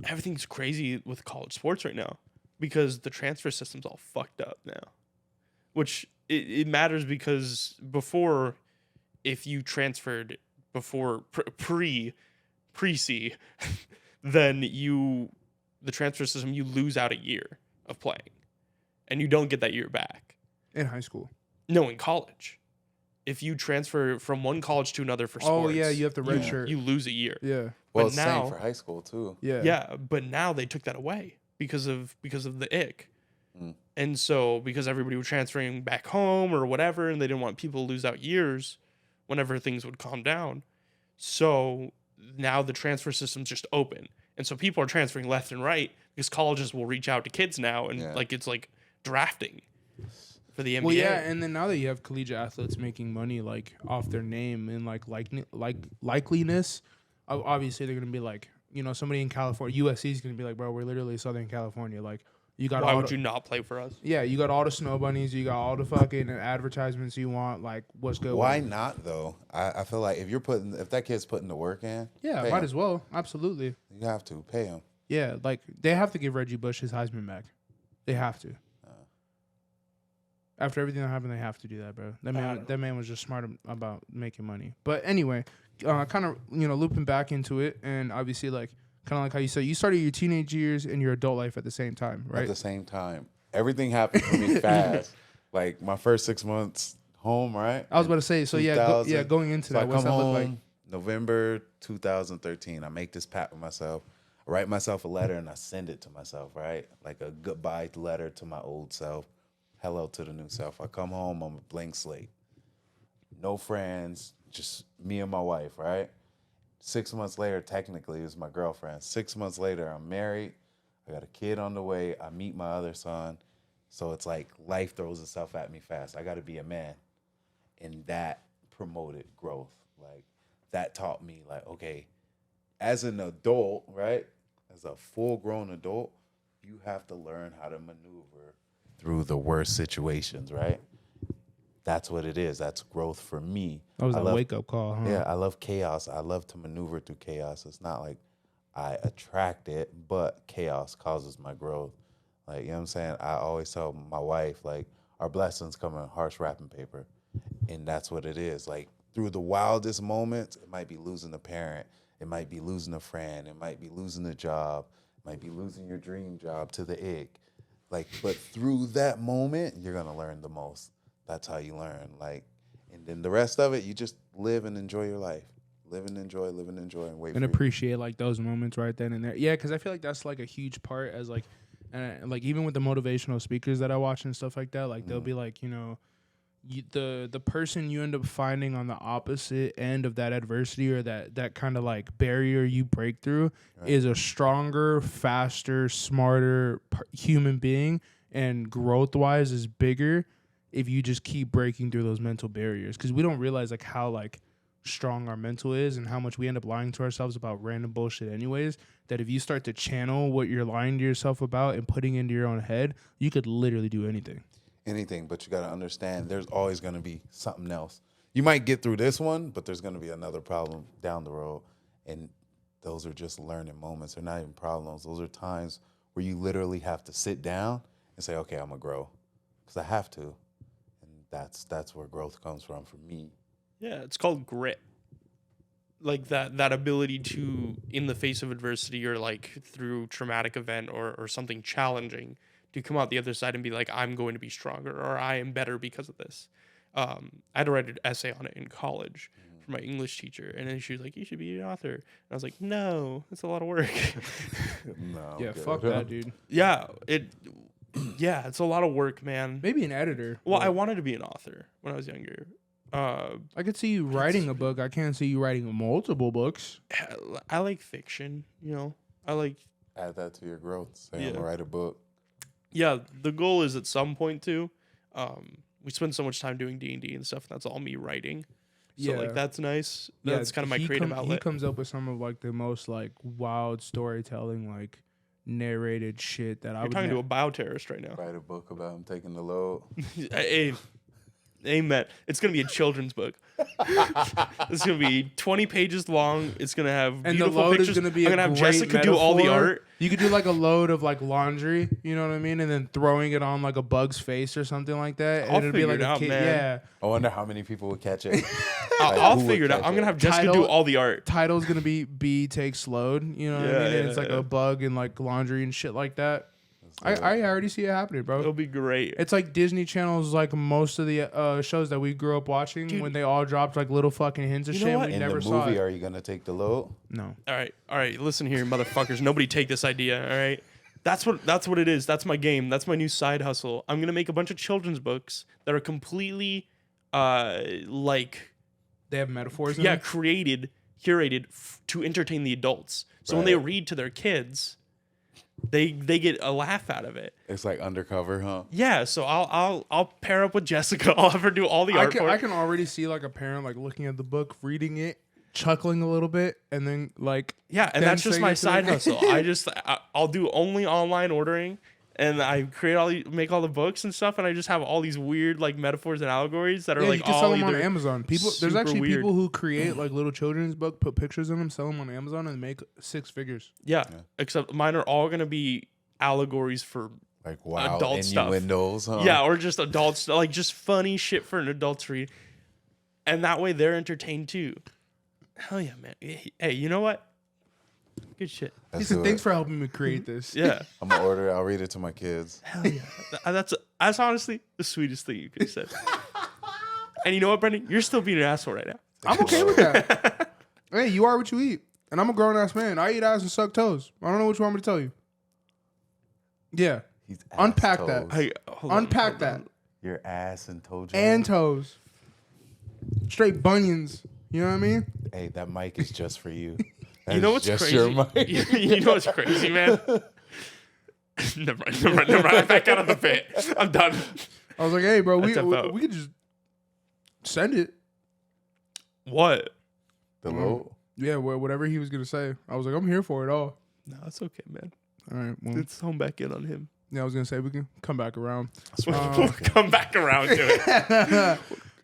everything's crazy with college sports right now because the transfer system's all fucked up now. Which it matters because before, if you transferred before pre-C, then the transfer system, you lose out a year of playing. And you don't get that year back. in high school. No, in college. If you transfer from one college to another for sports, Oh yeah, you have to redshirt. you lose a year. Yeah, Well, but it's now- same for high school too. yeah, Yeah, but now they took that away because of the ick. Mm. And so because everybody was transferring back home or whatever, and they didn't want people to lose out years whenever things would calm down. So now the transfer system's just open. And so people are transferring left and right because colleges will reach out to kids now and Yeah. like it's like drafting for the NBA. Well, yeah, and then now that you have collegiate athletes making money like off their name and like likeliness, obviously they're gonna be like, somebody in California, USC is gonna be like, bro, we're literally Southern California, like, You got Why all would the, you not play for us? Yeah, you got all the snow bunnies. You got all the fucking advertisements you want. Like, what's good? Why with it? not though? I feel like if that kid's putting the work in, Yeah, pay might him. as well. Absolutely. You have to pay him. Yeah, like they have to give Reggie Bush his Heisman back. They have to. After everything that happened, they have to do that, bro. That man was just smart about making money. But anyway, kind of looping back into it, and obviously like kind of like how you said you started your teenage years and your adult life at the same time, right? At the same time, everything happened for me fast. Like my first 6 months home, right? I was about to say, so going into that, what's that look like? November 2013. I make this pact with myself. I write myself a letter and I send it to myself, right? Like a goodbye letter to my old self. Hello to the new self. I come home, I'm a blank slate. No friends, just me and my wife, right? 6 months later, technically, it was my girlfriend. 6 months later, I'm married. I got a kid on the way. I meet my other son. So it's like life throws itself at me fast. I got to be a man. And that promoted growth. Like, that taught me, like, okay, as an adult, right? As a full-grown adult, you have to learn how to maneuver through the worst situations, right? That's what it is. That's growth for me. That was a wake-up call, huh? Yeah, I love chaos. I love to maneuver through chaos. It's not like I attract it, but chaos causes my growth. Like, you know what I'm saying? I always tell my wife, like, our blessings come in harsh wrapping paper. And that's what it is. Like, through the wildest moments, it might be losing a parent. It might be losing a friend. It might be losing a job. It might be losing your dream job to the egg. Like, but through that moment, you're going to learn the most. That's how you learn. Like, and then the rest of it, you just live and enjoy your life. Live and enjoy, and wait And for appreciate, like, those moments right then and there. Yeah, because I feel like that's, like, a huge part as, like, like, even with the motivational speakers that I watch and stuff like that, like, they'll be like, the person you end up finding on the opposite end of that adversity or that kind of, like, barrier you break through is a stronger, faster, smarter human being, and growth-wise is bigger if you just keep breaking through those mental barriers. Because we don't realize, like, how, like, strong our mental is and how much we end up lying to ourselves about random bullshit anyways, that if you start to channel what you're lying to yourself about and putting into your own head, you could literally do anything. But you got to understand there's always going to be something else. You might get through this one, but there's going to be another problem down the road. And those are just learning moments. They're not even problems. Those are times where you literally have to sit down and say, okay, I'm going to grow because I have to. And that's where growth comes from for me. Yeah, it's called grit. Like that ability to, in the face of adversity or like through traumatic event or something challenging, to come out the other side and be like, I'm going to be stronger or I am better because of this. I had to write an essay on it in college for my English teacher. And then she was like, you should be an author. And I was like, no, that's a lot of work. No. Yeah, fuck that, dude. Yeah, it's a lot of work, man. Maybe an editor. Well, I wanted to be an author when I was younger. I could see you writing a book. I can't see you writing multiple books. I like fiction, I like... Add that to your growth. Say I'm going to write a book. Yeah, the goal is at some point too. We spend so much time doing D&D and stuff. And that's all me writing. So like that's nice. That's kind of my creative outlet. He comes up with some of like the most like wild storytelling, like narrated shit that I would. You're talking to a bioterrorist right now. Write a book about him taking the load. Hey, amen. It's gonna be a children's book. It's gonna be 20 pages long. It's gonna have and beautiful the load pictures. is gonna be I'm gonna have Jessica do all the art. You could do like a load of like laundry, you know what I mean, and then throwing it on like a bug's face or something like that. I'll and it'd be figure like it a out, kid, man. yeah. I wonder how many people would catch it. I'll figure it out. I'm gonna have Jessica do all the art. Title's gonna be B takes load, you know what I mean? And it's like a bug and like laundry and shit like that. I already see it happening, bro. It'll be great. It's like Disney Channel's like most of the shows that we grew up watching. Dude, when they all dropped like little fucking hints of shit and we never saw it. In the movie, are you gonna take the load? No. All right. Listen here, motherfuckers. Nobody take this idea. All right. That's what it is. That's my game. That's my new side hustle. I'm gonna make a bunch of children's books that are completely, like, they have metaphors. Yeah, curated to entertain the adults. So when they read to their kids, they get a laugh out of it. It's like undercover, huh? Yeah. So I'll pair up with Jessica. I'll have her do all the art. I can already see like a parent like looking at the book, reading it, chuckling a little bit, and then like and that's just my side hustle. I'll do only online ordering, and I make all the books and stuff, and I just have all these weird like metaphors and allegories that are like you can all sell them on either Amazon. There's super actually weird. people who create like little children's book, put pictures in them, sell them on Amazon, and make 6 figures. Yeah, except mine are all gonna be allegories for Like wow, adult stuff. innuendos, huh? Yeah, or just adult stuff, like just funny shit for an adult to read, and that way they're entertained too. Hell yeah, man! Hey, you know what? Good shit. He said, "Thanks for helping me create this." Yeah. I'm gonna order it. I'll read it to my kids. Hell yeah. That's honestly the sweetest thing you could have said. And you know what, Brendan? You're still being an asshole right now. I'm okay with that. Hey, you are what you eat, and I'm a grown ass man. I eat ass and suck toes. I don't know what you want me to tell you. Yeah, He's unpack ass that. toes. Hey, Unpack that. Your ass and toe jam. And toes, straight bunions. You know what I mean? Hey, that mic is just for you. That You know is what's just crazy? your mic. You know what's crazy, man? Never mind. I back out of the pit. I'm done. I was like, "Hey, bro, we That's about- we could just send it." What? The low. Yeah, whatever he was gonna say. I was like, "I'm here for it all." No, it's okay, man. All right. Well, Let's home back in on him. yeah, I was gonna say we can come back around. We'll come back around to it.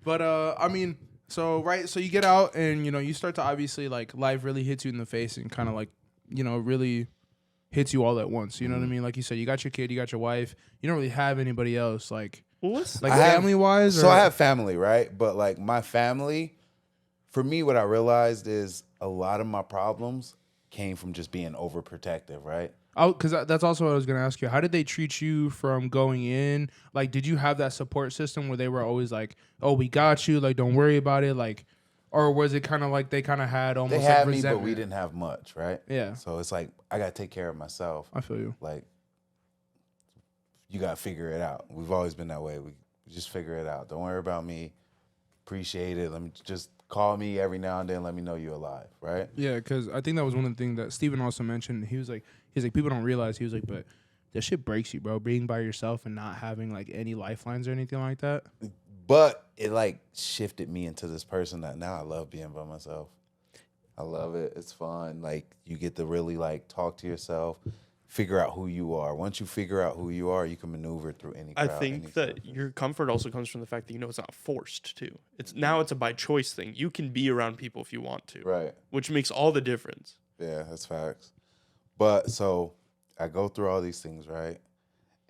But I mean, so you get out and you start to obviously like life really hits you in the face and kind of like really hits you all at once. You know what I mean? Like you said, you got your kid, you got your wife. You don't really have anybody else like family wise. So I have family, right? But like my family, for me, what I realized is a lot of my problems came from just being overprotective, right? Oh, because that's also what I was going to ask you. How did they treat you from going in? Like, did you have that support system where they were always like, "Oh, we got you. Like, don't worry about it." Like, or was it kind of like they kind of had almost They had like me, resentment? but we didn't have much, right? Yeah. So it's like I gotta take care of myself. I feel you. Like you gotta figure it out. We've always been that way. We just figure it out. Don't worry about me. Appreciate it. Let me just call me every now and then. Let me know you're alive, right? Yeah, because I think that was one of the things that Steven also mentioned. He's like, people don't realize. He was like, but that shit breaks you, bro. Being by yourself and not having like any lifelines or anything like that. But it like shifted me into this person that now I love being by myself. I love it. It's fun. Like you get to really like talk to yourself, figure out who you are. Once you figure out who you are, you can maneuver through any crowd. I think that your comfort also comes from the fact that it's not forced to. It's a by choice thing. You can be around people if you want to. Right. Which makes all the difference. Yeah, that's facts. But so I go through all these things, right?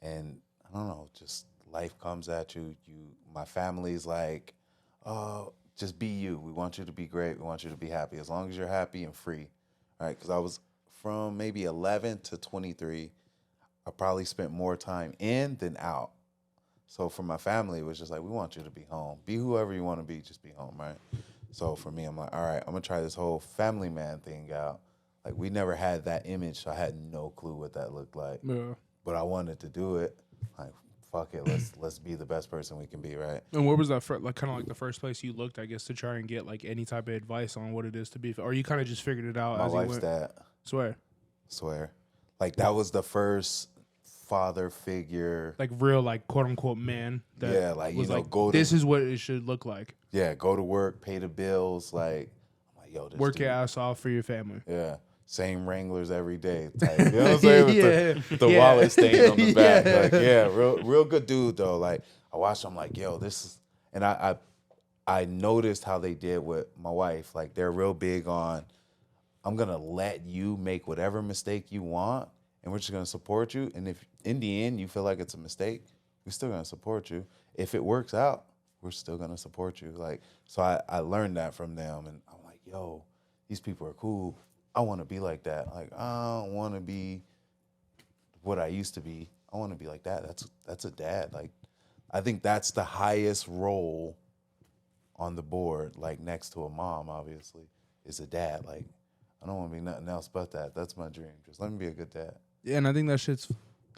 And I don't know, just life comes at you. My family's like, oh, just be you. We want you to be great. We want you to be happy. As long as you're happy and free, right? Because I was from maybe 11 to 23. I probably spent more time in than out. So for my family, it was just like, we want you to be home. Be whoever you want to be, just be home, right? So for me, I'm like, all right, I'm going to try this whole family man thing out. Like, we never had that image, so I had no clue what that looked like. Yeah. But I wanted to do it. Like, fuck it, let's be the best person we can be, right? And where was that the first place you looked, I guess, to try and get like any type of advice on what it is to be, or you kind of just figured it out My as you wife's went? dad. Swear. Like, that was the first father figure. Like real, like quote unquote man. That Yeah, like, was you know, this is what it should look like. Yeah, go to work, pay the bills. Like, I'm like, yo, this Work dude, your ass off for your family. Yeah. Same Wranglers every day. Type. You know what I'm saying? With the Yeah. wallet stain on the back. Yeah. Like, yeah, real good dude though. Like, I watched him like, yo, this is, and I noticed how they did with my wife. Like, they're real big on, I'm gonna let you make whatever mistake you want, and we're just gonna support you. And if in the end you feel like it's a mistake, we're still gonna support you. If it works out, we're still gonna support you. Like, so I learned that from them, and I'm like, yo, these people are cool. I want to be like that. Like, I don't want to be what I used to be. I want to be like that. That's a dad. Like, I think that's the highest role on the board, like next to a mom, obviously, is a dad. Like, I don't want to be nothing else but that. That's my dream. Just let me be a good dad. Yeah, and I think that shit's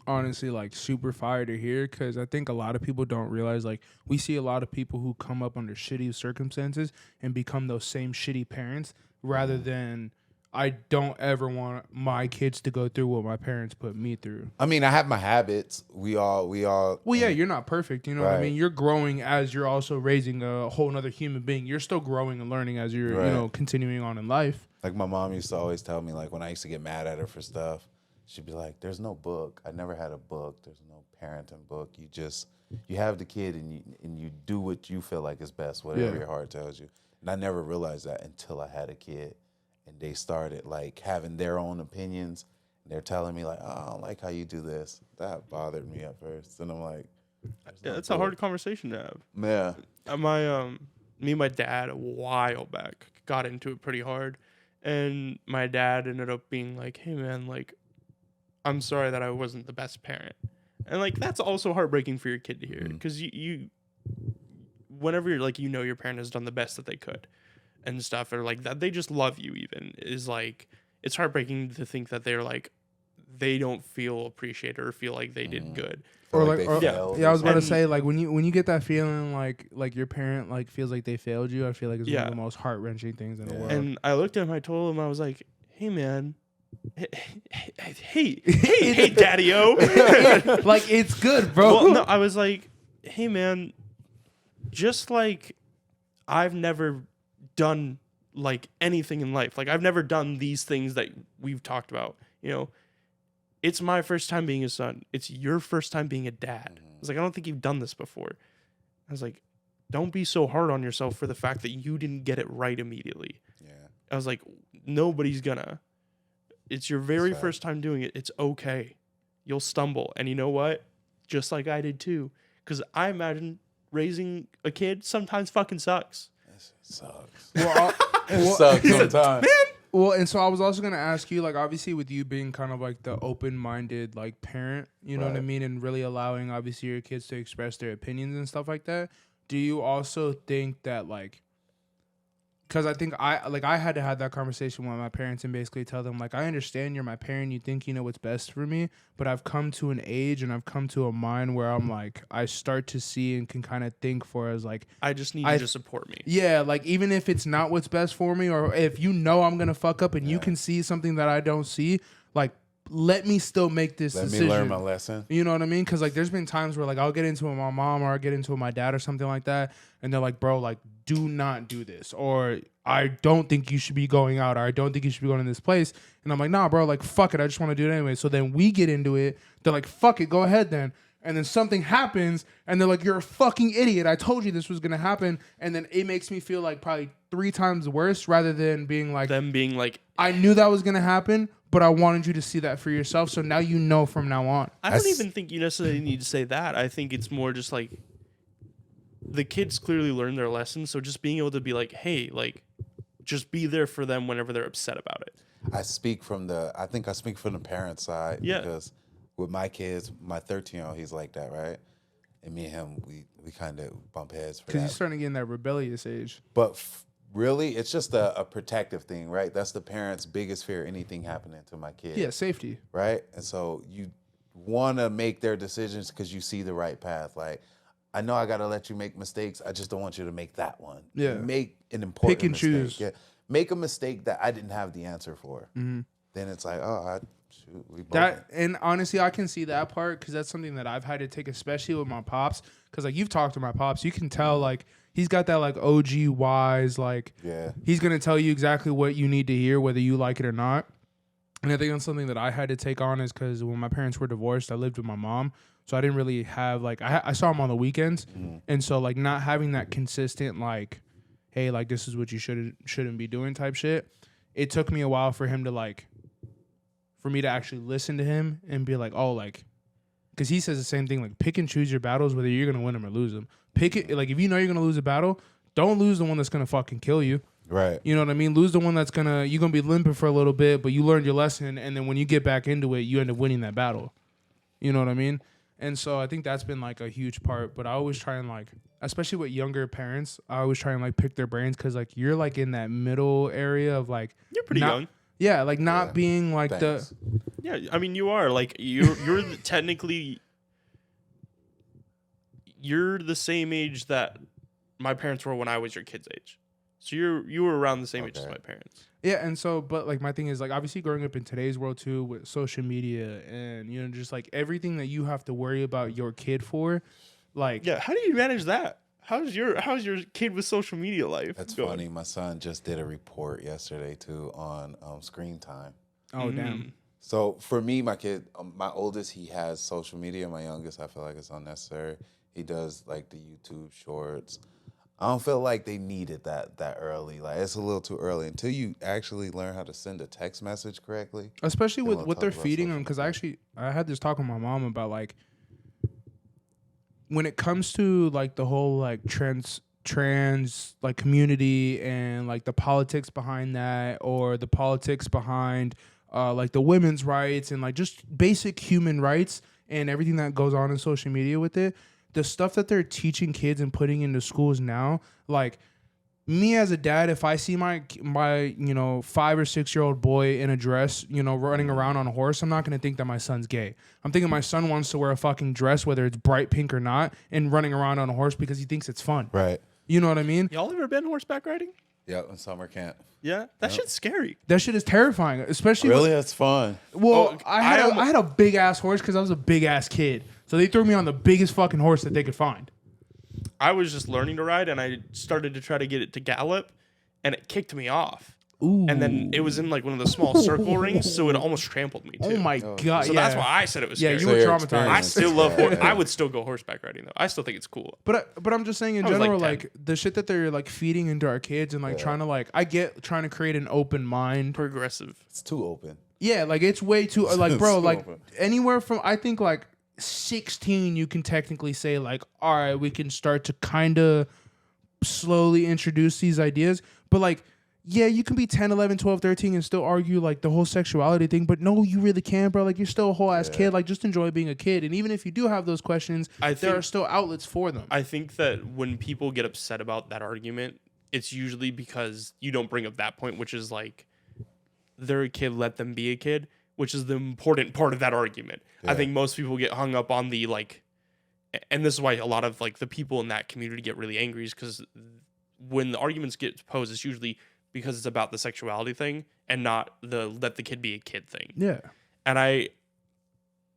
honestly like super fire to hear, because I think a lot of people don't realize, like, we see a lot of people who come up under shitty circumstances and become those same shitty parents rather than, I don't ever want my kids to go through what my parents put me through. I mean, I have my habits. We all. Well, yeah, you're not perfect. You know what I Right. mean? You're growing as you're also raising a whole other human being. You're still growing and learning as you're, Right. continuing on in life. Like, my mom used to always tell me, like, when I used to get mad at her for stuff, she'd be like, "There's no book. I never had a book. There's no parenting book. You have the kid and you do what you feel like is best, whatever your heart tells you." And I never realized that until I had a kid, and they started like having their own opinions. And they're telling me like, "Oh, I don't like how you do this." That bothered me at first, and I'm like, yeah, it's a hard conversation to have. Yeah. Me and my dad a while back got into it pretty hard, and my dad ended up being like, "Hey man, like, I'm sorry that I wasn't the best parent," and like that's also heartbreaking for your kid to hear, because you whenever you're like, your parent has done the best that they could, and stuff, or like that they just love you, even is like it's heartbreaking to think that they're like they don't feel appreciated or feel like they did good. Or like like, they I failed was about to and- say, like when you get that feeling like your parent like feels like they failed you, I feel like it's one of the most heart wrenching things in the world. And I looked at him, I told him, I was like, "Hey man, hey daddy-o." Like, it's good, bro. Well, no, I was like, "Hey man, just like I've never done like anything in life. Like I've never done these things that we've talked about, It's my first time being a son. It's your first time being a dad." I was like, "I don't think you've done this before." I was like, "Don't be so hard on yourself for the fact that you didn't get it right immediately." Yeah. I was like, "Nobody's gonna. It's your very first time doing it. It's okay. You'll stumble. And you know what? Just like I did too. Because I imagine raising a kid sometimes fucking sucks." This sucks. Well, It sucks sometimes. Well, and so I was also gonna ask you, like, obviously with you being kind of like the open-minded like parent, you know what I mean, and really allowing obviously your kids to express their opinions and stuff like that. Do you also think that like, because I think I had to have that conversation with my parents and basically tell them like, I understand you're my parent, you think you know what's best for me, but I've come to an age and I've come to a mind where I'm like, I start to see and can kind of think for as like, I just need you to support me. yeah, like even if it's not what's best for me, or if I'm gonna fuck up and you can see something that I don't see, like let me still make this decision. Let me learn my lesson. You know what I mean? Because like there's been times where like I'll get into it with my mom or I'll get into it with my dad or something like that, and they're like, "Bro, like do not do this," or "I don't think you should be going out," or "I don't think you should be going to this place," and I'm like, "Nah, bro, like fuck it, I just want to do it anyway." So then we get into it. They're like, "Fuck it, go ahead then." And then something happens, and they're like, "You're a fucking idiot. I told you this was gonna happen." And then it makes me feel like probably 3 times worse, rather than being like, Them being like, "I knew that was gonna happen, but I wanted you to see that for yourself. So now you know from now on." I don't even think you necessarily need to say that. I think it's more just like the kids clearly learned their lesson. So just being able to be like, "Hey, like, just be there for them whenever they're upset about it." I speak from the parent side, because with my kids, my 13-year-old, he's like that, right? And me and him, we kind of bump heads for Because that. he's starting to get in that rebellious age. But really, it's just a protective thing, right? That's the parent's biggest fear, anything happening to my kid. Yeah, safety. Right? And so you want to make their decisions because you see the right path. Like, I know I got to let you make mistakes. I just don't want you to make that one. Yeah. Make an important Pick and mistake. choose. Yeah. Make a mistake that I didn't have the answer for. Mm-hmm. Then it's like, oh, shoot, we both. That, and honestly, I can see that part because that's something that I've had to take, especially with my pops. Because like you've talked to my pops, you can tell like he's got that like OG wise, like he's gonna tell you exactly what you need to hear, whether you like it or not. And I think that's something that I had to take on, is because when my parents were divorced, I lived with my mom, so I didn't really have like I saw him on the weekends, and so like not having that consistent like, hey, like this is what you shouldn't be doing type shit. It took me a while for him to like. For me to actually listen to him and be like, oh, like, because he says the same thing, like, pick and choose your battles, whether you're going to win them or lose them. Pick it, like, if you know you're going to lose a battle, don't lose the one that's going to fucking kill you. Right. You know what I mean? Lose the one that's you're going to be limping for a little bit, but you learned your lesson, and then when you get back into it, you end up winning that battle. You know what I mean? And so I think that's been, like, a huge part, but I always try and, like, especially with younger parents, I always try and, like, pick their brains, because, like, you're, like, in that middle area of, like... You're pretty young. Yeah, like not being like Thanks. Yeah, I mean you are like you're technically you're the same age that my parents were when I was your kid's age. So you were around the same age as my parents. Yeah, and so but like my thing is like obviously growing up in today's world too with social media and you know just like everything that you have to worry about your kid for, like how do you manage that? How's your kid with social media life? That's going? Funny. My son just did a report yesterday too on screen time. Oh damn. So for me, my kid, my oldest, he has social media. My youngest, I feel like it's unnecessary. He does like the YouTube shorts. I don't feel like they needed that early. Like it's a little too early until you actually learn how to send a text message correctly. Especially Then with we'll what talk they're about feeding social them, because media. I had this talk with my mom about like when it comes to like the whole like trans like community and like the politics behind that, or the politics behind like the women's rights and like just basic human rights and everything that goes on in social media with it, the stuff that they're teaching kids and putting into schools now, like me as a dad, if I see my 5 or 6 year old boy in a dress, running around on a horse, I'm not gonna think that my son's gay. I'm thinking my son wants to wear a fucking dress, whether it's bright pink or not, and running around on a horse because he thinks it's fun. Right. You know what I mean? Y'all ever been horseback riding? Yeah, in summer camp. Yeah, that shit's scary. That shit is terrifying, especially Really, that's fun. well, Oh, I had a big ass horse because I was a big ass kid, so they threw me on the biggest fucking horse that they could find. I was just learning to ride, and I started to try to get it to gallop, and it kicked me off. Ooh. And then it was in like one of the small circle rings, so it almost trampled me too. Oh my god! So yeah. that's why I said it was Yeah, scary. you were your traumatized. experience. I still love Yeah. I would still go horseback riding though. I still think it's cool. But I'm just saying in I was, like, general, 10. like the shit that they're like feeding into our kids and like trying to like I get trying to create an open mind. Progressive. It's too open. Yeah, like it's way too like bro, It's like open. anywhere from I think like 16 you can technically say like all right, we can start to kind of slowly introduce these ideas, but like yeah, you can be 10, 11, 12, 13 and still argue like the whole sexuality thing, but no, you really can't, bro. Like you're still a whole ass kid. Like just enjoy being a kid. And even if you do have those questions, there think- are still outlets for them. I think that when people get upset about that argument, it's usually because you don't bring up that point, which is like they're a kid, let them be a kid, which is the important part of that argument. I think most people get hung up on the like, and this is why a lot of like the people in that community get really angry, is because when the arguments get posed, it's usually because it's about the sexuality thing and not the let the kid be a kid thing. Yeah. And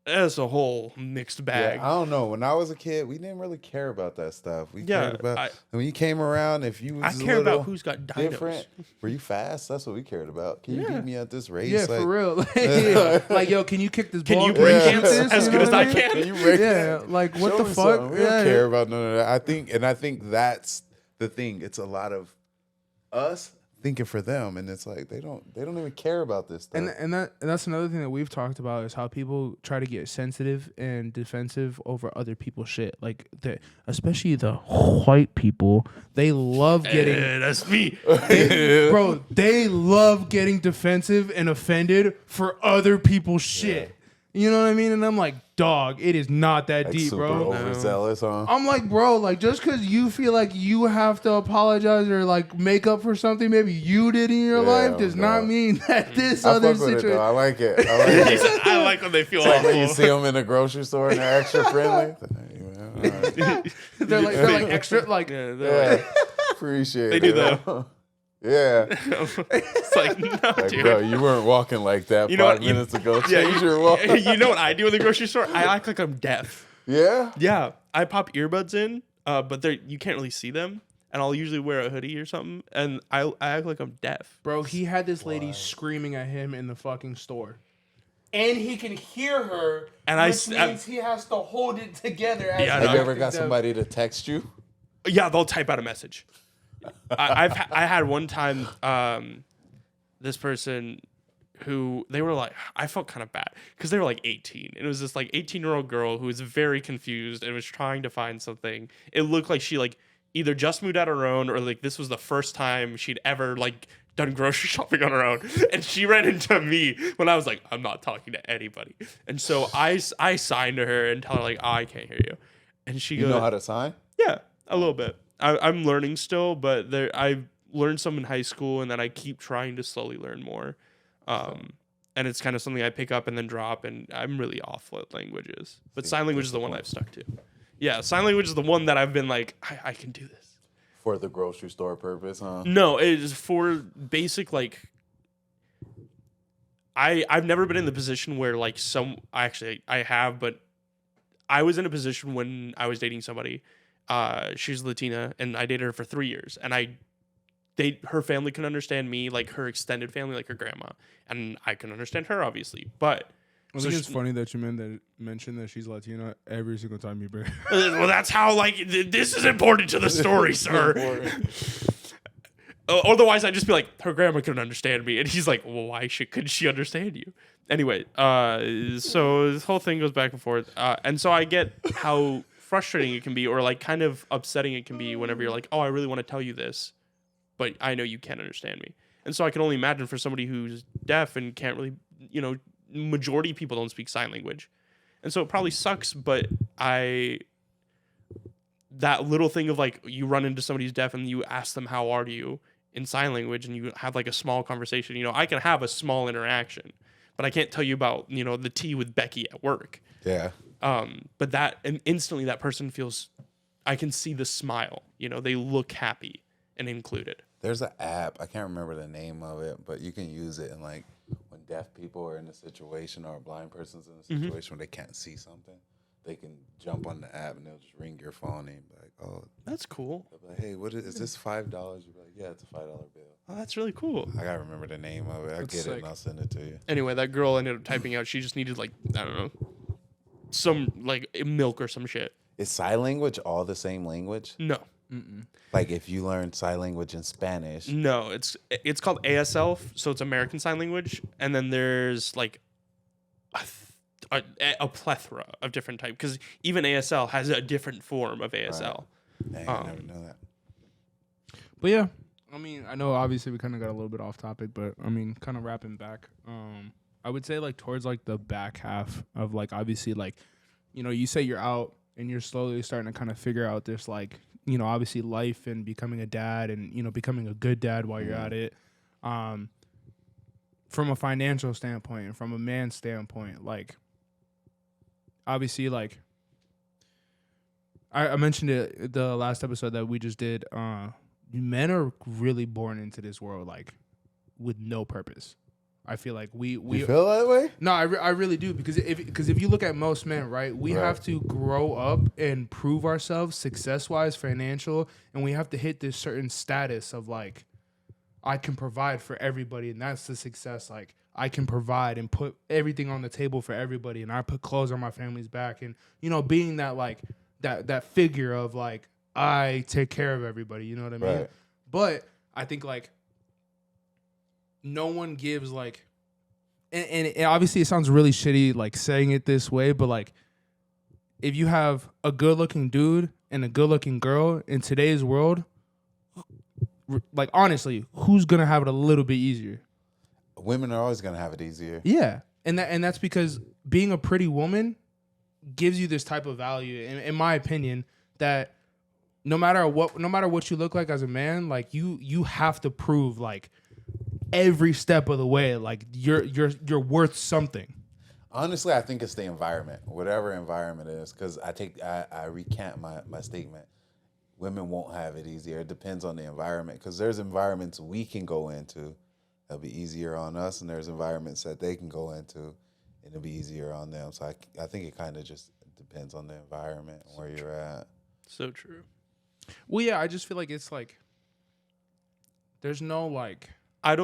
that's a whole mixed bag. Yeah, I don't know. When I was a kid, we didn't really care about that stuff. We cared about I- when you came around. If you I was a care little about who's got dinos. different, were you fast? That's what we cared about. Can you Yeah. beat me at this race? Yeah, Like, for real. Like, yo, can you kick this Can ball? you break shoot dance this? as You good know as what I mean? can? Can you break Yeah, like what Show the me fuck? something. We don't care about none of that. I think that's the thing. It's a lot of us thinking for them, and it's like they don't even care about this stuff. And that's another thing that we've talked about is how people try to get sensitive and defensive over other people's shit. Like especially the white people, they love getting That's me. bro, they love getting defensive and offended for other people's shit. You know what I mean? And I'm like, dog, it is not that Like deep, super bro. overzealous, huh? I'm like, bro, like just because you feel like you have to apologize or like make up for something maybe you did in your life does not mean that this I other fuck with it, though. situation. I like it. I like He it. said, I like when they feel Like when you awful. see them in the grocery store and they're extra friendly. Hey, man, all right. they're like extra like Yeah, they're Yeah, appreciate They it. do though. Yeah. it's like, no, Like, dude. bro, you weren't walking like that You know 5 what? You- minutes ago. Yeah, Change your walk. you know what I do in the grocery store? I act like I'm deaf. Yeah? Yeah, I pop earbuds in, but you can't really see them, and I'll usually wear a hoodie or something, and I act like I'm deaf. bro, he had this lady screaming at him in the fucking store. And he can hear her, And which means he has to hold it together. As Yeah, I he Have you know. ever got the- somebody to text you? Yeah, they'll type out a message. I had one time this person who they were like, I felt kind of bad because they were like 18. And it was this like 18-year-old girl who was very confused and was trying to find something. It looked like she like either just moved out on her own or like this was the first time she'd ever like done grocery shopping on her own. And she ran into me when I was like, I'm not talking to anybody. And so I signed to her and tell her like, oh, I can't hear you. And she You goes, know how to sign? yeah, a little bit. I'm learning still, but I learned some in high school, and then I keep trying to slowly learn more. And it's kind of something I pick up and then drop, and I'm really off with languages. But sign language is the one I've stuck to. Yeah, sign language is the one that I've been like, I can do this. For the grocery store purpose, huh? No, it is for basic like. I've never been in the position where like I have, but I was in a position when I was dating somebody. She's Latina, and I dated her for 3 years, and I her family can understand me, like her extended family, like her grandma, and I can understand her, obviously. But I think it's funny that you mentioned that she's Latina every single time you bring. well, that's how like this is important to the story, sir. Otherwise, I'd just be like, her grandma couldn't understand me, and he's like, well, why couldn't she understand you? Anyway, so this whole thing goes back and forth, and so I get how frustrating it can be, or like kind of upsetting it can be whenever you're like, oh, I really want to tell you this, but I know you can't understand me. And so I can only imagine for somebody who's deaf and can't really, majority of people don't speak sign language, and so it probably sucks. But that little thing of like, you run into somebody who's deaf and you ask them how are you in sign language, and you have like a small conversation. I can have a small interaction, but I can't tell you about the tea with Becky at work. Yeah. But and instantly that person feels, I can see the smile. They look happy and included. There's an app, I can't remember the name of it, but you can use it in like when deaf people are in a situation or a blind person's in a situation where they can't see something. They can jump on the app and they'll just ring your phone and be like, oh. That's cool. They'll be like, hey, what is this $5? You'll be like, yeah, it's a $5 bill. Oh, that's really cool. I got to remember the name of it. I'll get it and I'll send it to you. Anyway, that girl ended up typing out, she just needed like, I don't know, some like milk or some shit. Is sign language all the same language? No. Mm-mm. Like if you learn sign language in Spanish. No, it's called ASL, so it's American Sign Language, and then there's like a plethora of different types, because even ASL has a different form of ASL. Right. Dang, I never know that. But yeah, I mean, I know obviously we kind of got a little bit off topic, but I mean, kind of wrapping back. I would say like towards like the back half of like, obviously like, you say you're out and you're slowly starting to kind of figure out this like, obviously life and becoming a dad and, becoming a good dad while you're at it. From a financial standpoint and from a man's standpoint, like, obviously, like, I mentioned it the last episode that we just did. Men are really born into this world, like, with no purpose. I feel like we you feel that way? No, I really do, because if you look at most men, right, we have to grow up and prove ourselves success-wise, financial, and we have to hit this certain status of like, I can provide for everybody, and that's the success. Like, I can provide and put everything on the table for everybody, and I put clothes on my family's back, and being that like that figure of like, I take care of everybody. You know what I mean? Right. But I think like, no one gives like, and obviously it sounds really shitty like saying it this way, but like, if you have a good looking dude and a good looking girl in today's world, like honestly, who's gonna have it a little bit easier? Women are always gonna have it easier. Yeah, and that's because being a pretty woman gives you this type of value, in my opinion, that no matter what you look like as a man, like you have to prove like every step of the way, like you're worth something. Honestly, I think it's the environment, whatever environment it is, because I recant my statement. Women won't have it easier. It depends on the environment, because there's environments we can go into that'll be easier on us, and there's environments that they can go into and it'll be easier on them. So I think it kind of just depends on the environment and where you're at. So true. Well, yeah, I just feel like it's like there's no like. I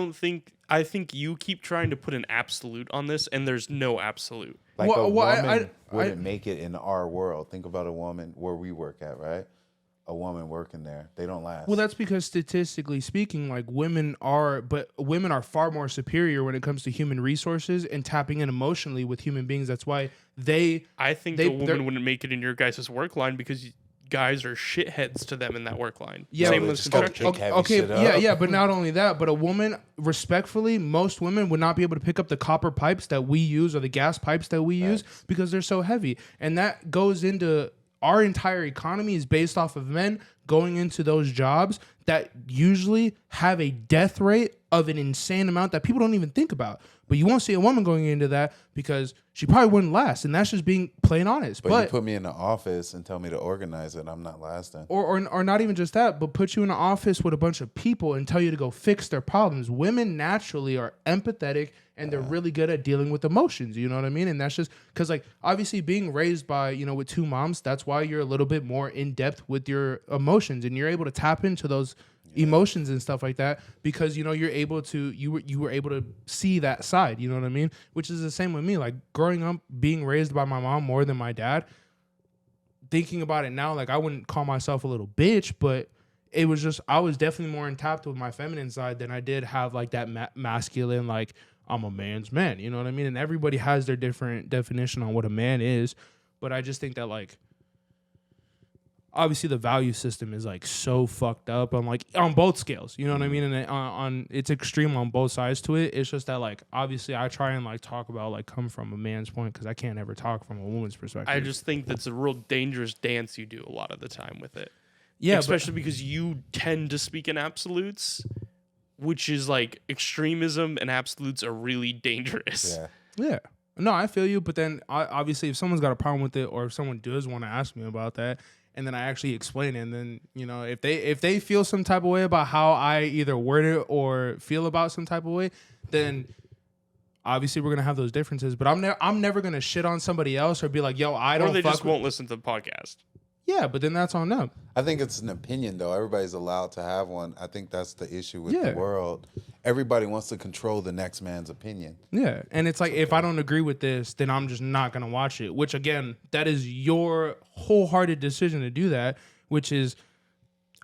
think you keep trying to put an absolute on this, and there's no absolute. Like a woman wouldn't make it in our world. Think about a woman where we work at, right? A woman working there, they don't last. Well, that's because statistically speaking, like women are far more superior when it comes to human resources and tapping in emotionally with human beings. That's why I think a woman wouldn't make it in your guys' work line, because guys are shitheads to them in that work line. Yeah, same with construction. Okay, yeah, but not only that, but a woman, respectfully, most women would not be able to pick up the copper pipes that we use or the gas pipes that we use because they're so heavy. And that goes into our entire economy is based off of men going into those jobs that usually have a death rate of an insane amount that people don't even think about. But you won't see a woman going into that because she probably wouldn't last, and that's just being plain honest. But you put me in the office and tell me to organize it, I'm not lasting. Or not even just that, but put you in an office with a bunch of people and tell you to go fix their problems. Women naturally are empathetic, and they're really good at dealing with emotions. You know what I mean? And that's just because, like, obviously being raised by, with two moms, that's why you're a little bit more in depth with your emotions. emotions, and you're able to tap into those emotions and stuff like that because you're able to you were able to see that side. You know what I mean? Which is the same with me. Like growing up, being raised by my mom more than my dad. Thinking about it now, like I wouldn't call myself a little bitch, but it was just I was definitely more intact with my feminine side than I did have like that masculine, like I'm a man's man. You know what I mean? And everybody has their different definition on what a man is, but I just think that like obviously the value system is like so fucked up on like on both scales. You know what I mean? And on it's extreme on both sides to it. It's just that like obviously I try and like talk about like come from a man's point because I can't ever talk from a woman's perspective. I just think that's a real dangerous dance you do a lot of the time with it. Yeah, especially because you tend to speak in absolutes, which is like extremism and absolutes are really dangerous. Yeah. No, I feel you. But then obviously if someone's got a problem with it or if someone does want to ask me about that and then I actually explain it and then, if they feel some type of way about how I either word it or feel about some type of way, then obviously we're going to have those differences. But I'm never going to shit on somebody else or be like, yo, I don't Or they fuck just won't listen to the podcast. Yeah, but then that's on them. I think it's an opinion, though. Everybody's allowed to have one. I think that's the issue with the world. Everybody wants to control the next man's opinion. Yeah, and it's like, if I don't agree with this, then I'm just not going to watch it, which, again, that is your wholehearted decision to do that, which is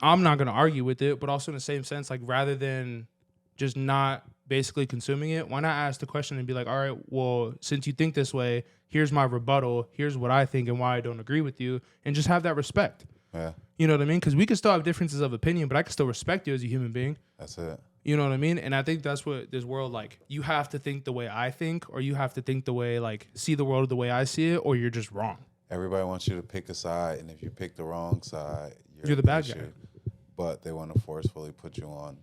I'm not going to argue with it, but also in the same sense, like, rather than just not basically consuming it, why not ask the question and be like, all right, well, since you think this way, here's my rebuttal, here's what I think and why I don't agree with you, and just have that respect. Yeah. You know what I mean? Because we can still have differences of opinion, but I can still respect you as a human being. That's it. You know what I mean? And I think that's what this world, like, you have to think the way I think, or you have to think the way, like, see the world the way I see it, or you're just wrong. Everybody wants you to pick a side, and if you pick the wrong side, you're the bad guy. But they want to forcefully put you on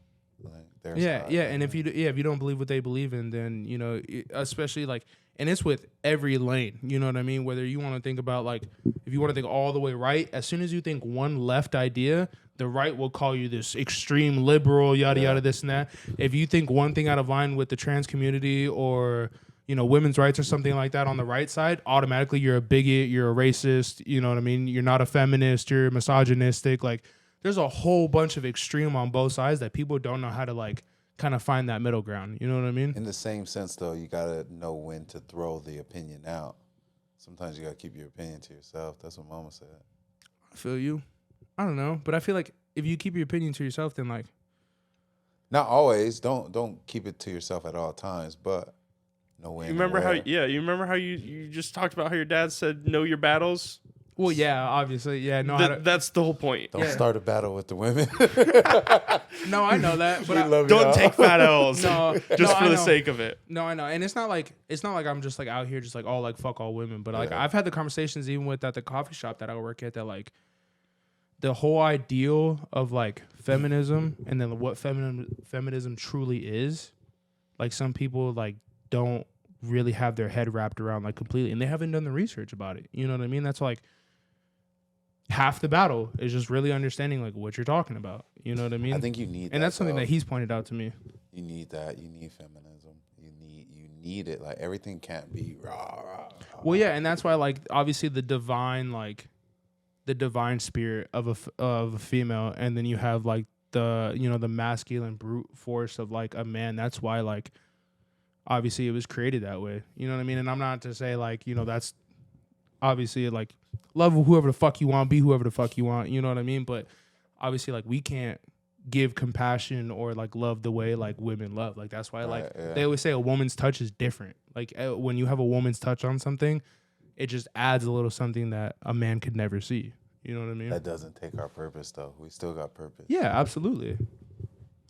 their side. Yeah, and if you don't believe what they believe in, then, especially, like, and it's with every lane, you know what I mean? Whether you want to think about, like, if you want to think all the way right, as soon as you think one left idea, the right will call you this extreme liberal, yada, yada, this and that. If you think one thing out of line with the trans community or, women's rights or something like that on the right side, automatically you're a bigot, you're a racist, you know what I mean? You're not a feminist, you're misogynistic. Like, there's a whole bunch of extreme on both sides that people don't know how to, like, kind of find that middle ground. You know what I mean? In the same sense, though, you got to know when to throw the opinion out. Sometimes you got to keep your opinion to yourself. That's what Mama said. I feel you. I don't know, but I feel like if you keep your opinion to yourself, then, like, not always. Don't keep it to yourself at all times, but know when. You remember how you just talked about how your dad said know your battles? Well, yeah, obviously, yeah. No, that's the whole point. Don't start a battle with the women. No, I know that, but don't take fat L's. No, just for the sake of it. No, I know, and it's not like I'm just like out here just like all like fuck all women, but like I've had the conversations even with at the coffee shop that I work at that like the whole ideal of like feminism and then what feminism truly is, like some people like don't really have their head wrapped around like completely, and they haven't done the research about it. You know what I mean? That's like half the battle is just really understanding like what you're talking about. You know what I mean? I think you need that. And that's something that he's pointed out to me. You need that. You need feminism. You need it. Like everything can't be rah. Well, yeah, and that's why like obviously the divine spirit of a female, and then you have like the the masculine brute force of like a man. That's why like obviously it was created that way. You know what I mean? And I'm not to say like that's obviously like love whoever the fuck you want, be whoever the fuck you want. You know what I mean? But obviously like we can't give compassion or like love the way like women love. Like that's why like they always say a woman's touch is different. Like when you have a woman's touch on something, it just adds a little something that a man could never see. You know what I mean? That doesn't take our purpose though. We still got purpose. Yeah, absolutely.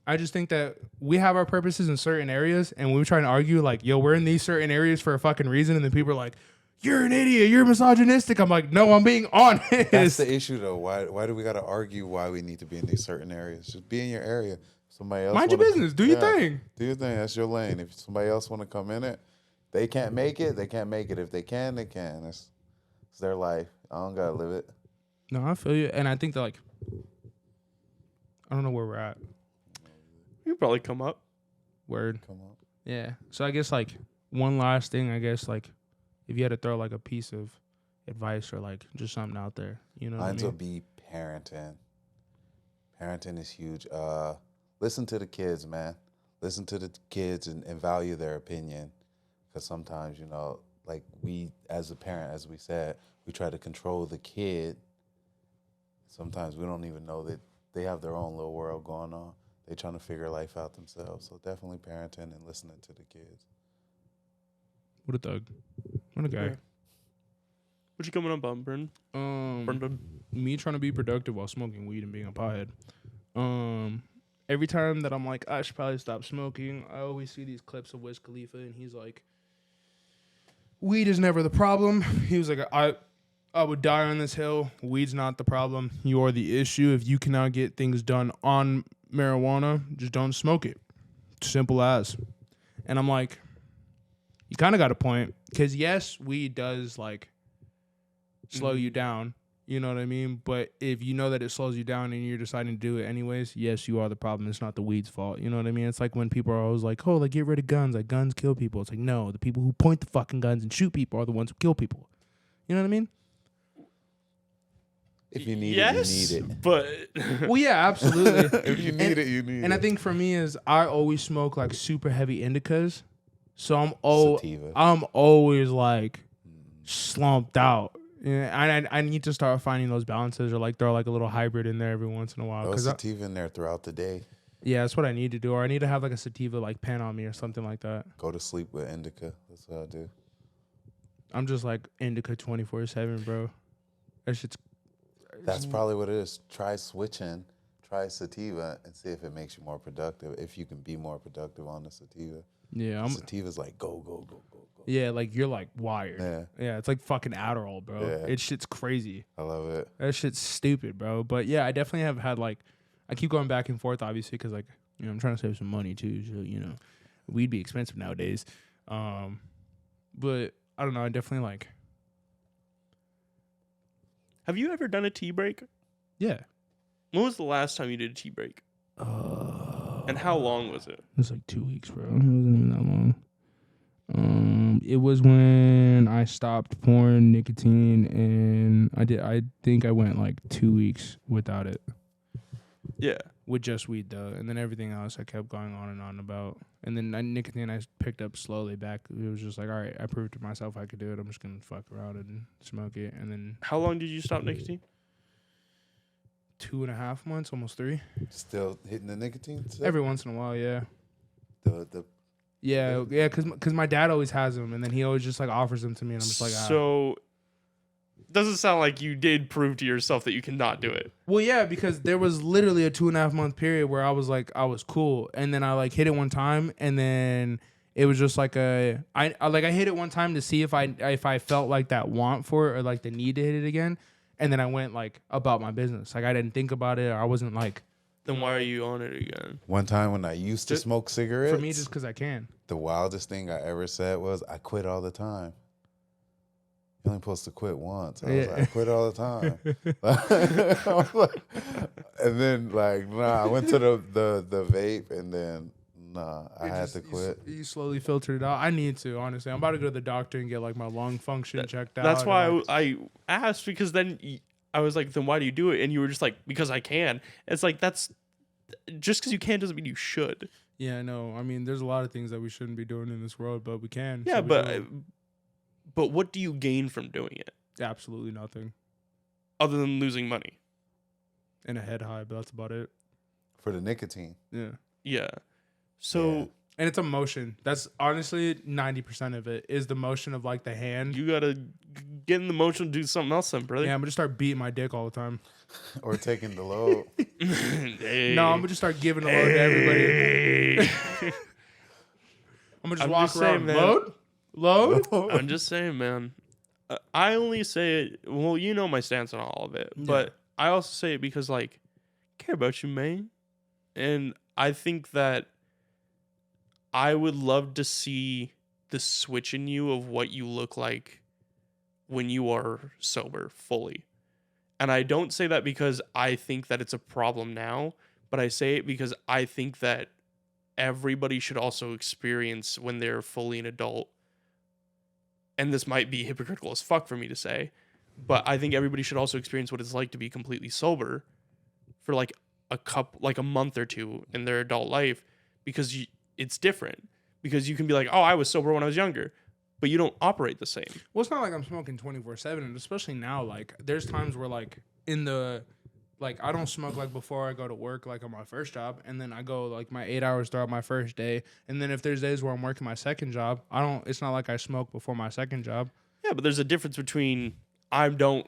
I just think that we have our purposes in certain areas, and when we try to argue like, yo, we're in these certain areas for a fucking reason, and then people are like, you're an idiot, you're misogynistic. I'm like, no, I'm being honest. That's the issue though. Why do we gotta argue why we need to be in these certain areas? Just be in your area. Somebody else mind your business. Do your thing. Do your thing. That's your lane. If somebody else want to come in it, they can't make it. They can't make it. If they can, they can. It's their life. I don't gotta live it. No, I feel you. And I think that like, I don't know where we're at. You probably come up. Word. Come on. Yeah. So I guess like one last thing, I guess like if you had to throw like a piece of advice or like just something out there, you know Mine's what I would be parenting. Parenting is huge. Listen to the kids, man. Listen to the kids and value their opinion. Because sometimes, you know, like we, as a parent, as we said, we try to control the kid. Sometimes we don't even know that they have their own little world going on. They're trying to figure life out themselves. So definitely parenting and listening to the kids. What a thug. What a guy. Yeah. What you coming up on, Bryn? Me trying to be productive while smoking weed and being a pothead. Every time that I'm like, I should probably stop smoking, I always see these clips of Wiz Khalifa, and he's like, weed is never the problem. He was like, I would die on this hill. Weed's not the problem. You are the issue. If you cannot get things done on marijuana, just don't smoke it. Simple as. And I'm like, you kind of got a point. Because yes, weed does like slow you down. You know what I mean? But if you know that it slows you down and you're deciding to do it anyways, yes, you are the problem. It's not the weed's fault. You know what I mean? It's like when people are always like, oh, like, get rid of guns. Like, guns kill people. It's like, no, the people who point the fucking guns and shoot people are the ones who kill people. You know what I mean? If you need it, you need it. But Well, yeah, absolutely. If you need it, you need it. And I think for me is I always smoke like super heavy indicas. So Sativa. I'm always like slumped out. Yeah, I need to start finding those balances or like throw like a little hybrid in there every once in a while. Throw sativa in there throughout the day. Yeah, that's what I need to do. Or I need to have like a sativa like pen on me or something like that. Go to sleep with indica. That's what I do. I'm just like indica 24/7, bro. That shit's. That's probably what it is. Try switching. Try sativa and see if it makes you more productive. If you can be more productive on the sativa. Yeah, Sativa's like go, go, go, go, go. Yeah, like you're like wired. Yeah, it's like fucking Adderall, bro. Yeah. It shit's crazy. I love it. That shit's stupid, bro. But yeah, I definitely have had like, I keep going back and forth, obviously, because like, you know, I'm trying to save some money too. So, you know, weed be expensive nowadays. But I don't know. I definitely like. have you ever done a tea break? Yeah. When was the last time you did a tea break? And how long was it? It was like 2 weeks, bro. It wasn't even that long. It was when I stopped pouring nicotine, and I think I went like 2 weeks without it. Yeah. With just weed though, and then everything else I kept going on and on about. And then nicotine I picked up slowly back. It was just like, all right, I proved to myself I could do it. I'm just gonna fuck around and smoke it. And then How long did you stop nicotine? 2.5 months, almost 3. Still hitting the nicotine stuff? Every once in a while, yeah. The Yeah, because my dad always has them, and then he always just like offers them to me, and I'm just like, So, doesn't sound like you did prove to yourself that you cannot do it. Well, yeah, because there was literally a 2.5 month period where I was like, I was cool, and then I like hit it one time, and then it was just like I hit it one time to see if I felt like that want for it or like the need to hit it again, and then I went like about my business, like I didn't think about it, or I wasn't like. Then why are you on it again? One time when I used to smoke cigarettes. For me, just because I can. The wildest thing I ever said was, I quit all the time. You're only supposed to quit once. I was like, I quit all the time. I was like, and then like, nah, I went to the vape, and then I had to quit. You slowly filtered it out. I need to, honestly. I'm about to go to the doctor and get like my lung function checked out. That's why I asked, because then I was like, then why do you do it? And you were just like, because I can. It's like, that's just because you can doesn't mean you should. Yeah, I know. I mean, there's a lot of things that we shouldn't be doing in this world, but we can. Yeah, so but what do you gain from doing it? Absolutely nothing. Other than losing money. And a head high, but that's about it. For the nicotine. Yeah. Yeah. So. Yeah. And it's a motion. That's honestly 90% of it is the motion of like the hand. You gotta get in the motion to do something else, then, brother. Yeah, I'm gonna start beating my dick all the time. Or taking the load. Hey. No, I'm gonna just start giving the load to everybody. I'm gonna just walk around. Saying, Load? I'm just saying, man. I only say it. Well, you know my stance on all of it, but I also say it because, like, I care about you, man. And I think that I would love to see the switch in you of what you look like when you are sober fully. And I don't say that because I think that it's a problem now, but I say it because I think that everybody should also experience when they're fully an adult. And this might be hypocritical as fuck for me to say, but I think everybody should also experience what it's like to be completely sober for like a month or two in their adult life, because it's different. Because you can be like, oh, I was sober when I was younger, but you don't operate the same. Well, it's not like I'm smoking 24/7, and especially now, like there's times where like I don't smoke like before I go to work, like on my first job, and then I go like my 8 hours throughout my first day, and then if there's days where I'm working my second job, it's not like I smoke before my second job. Yeah, but there's a difference between I don't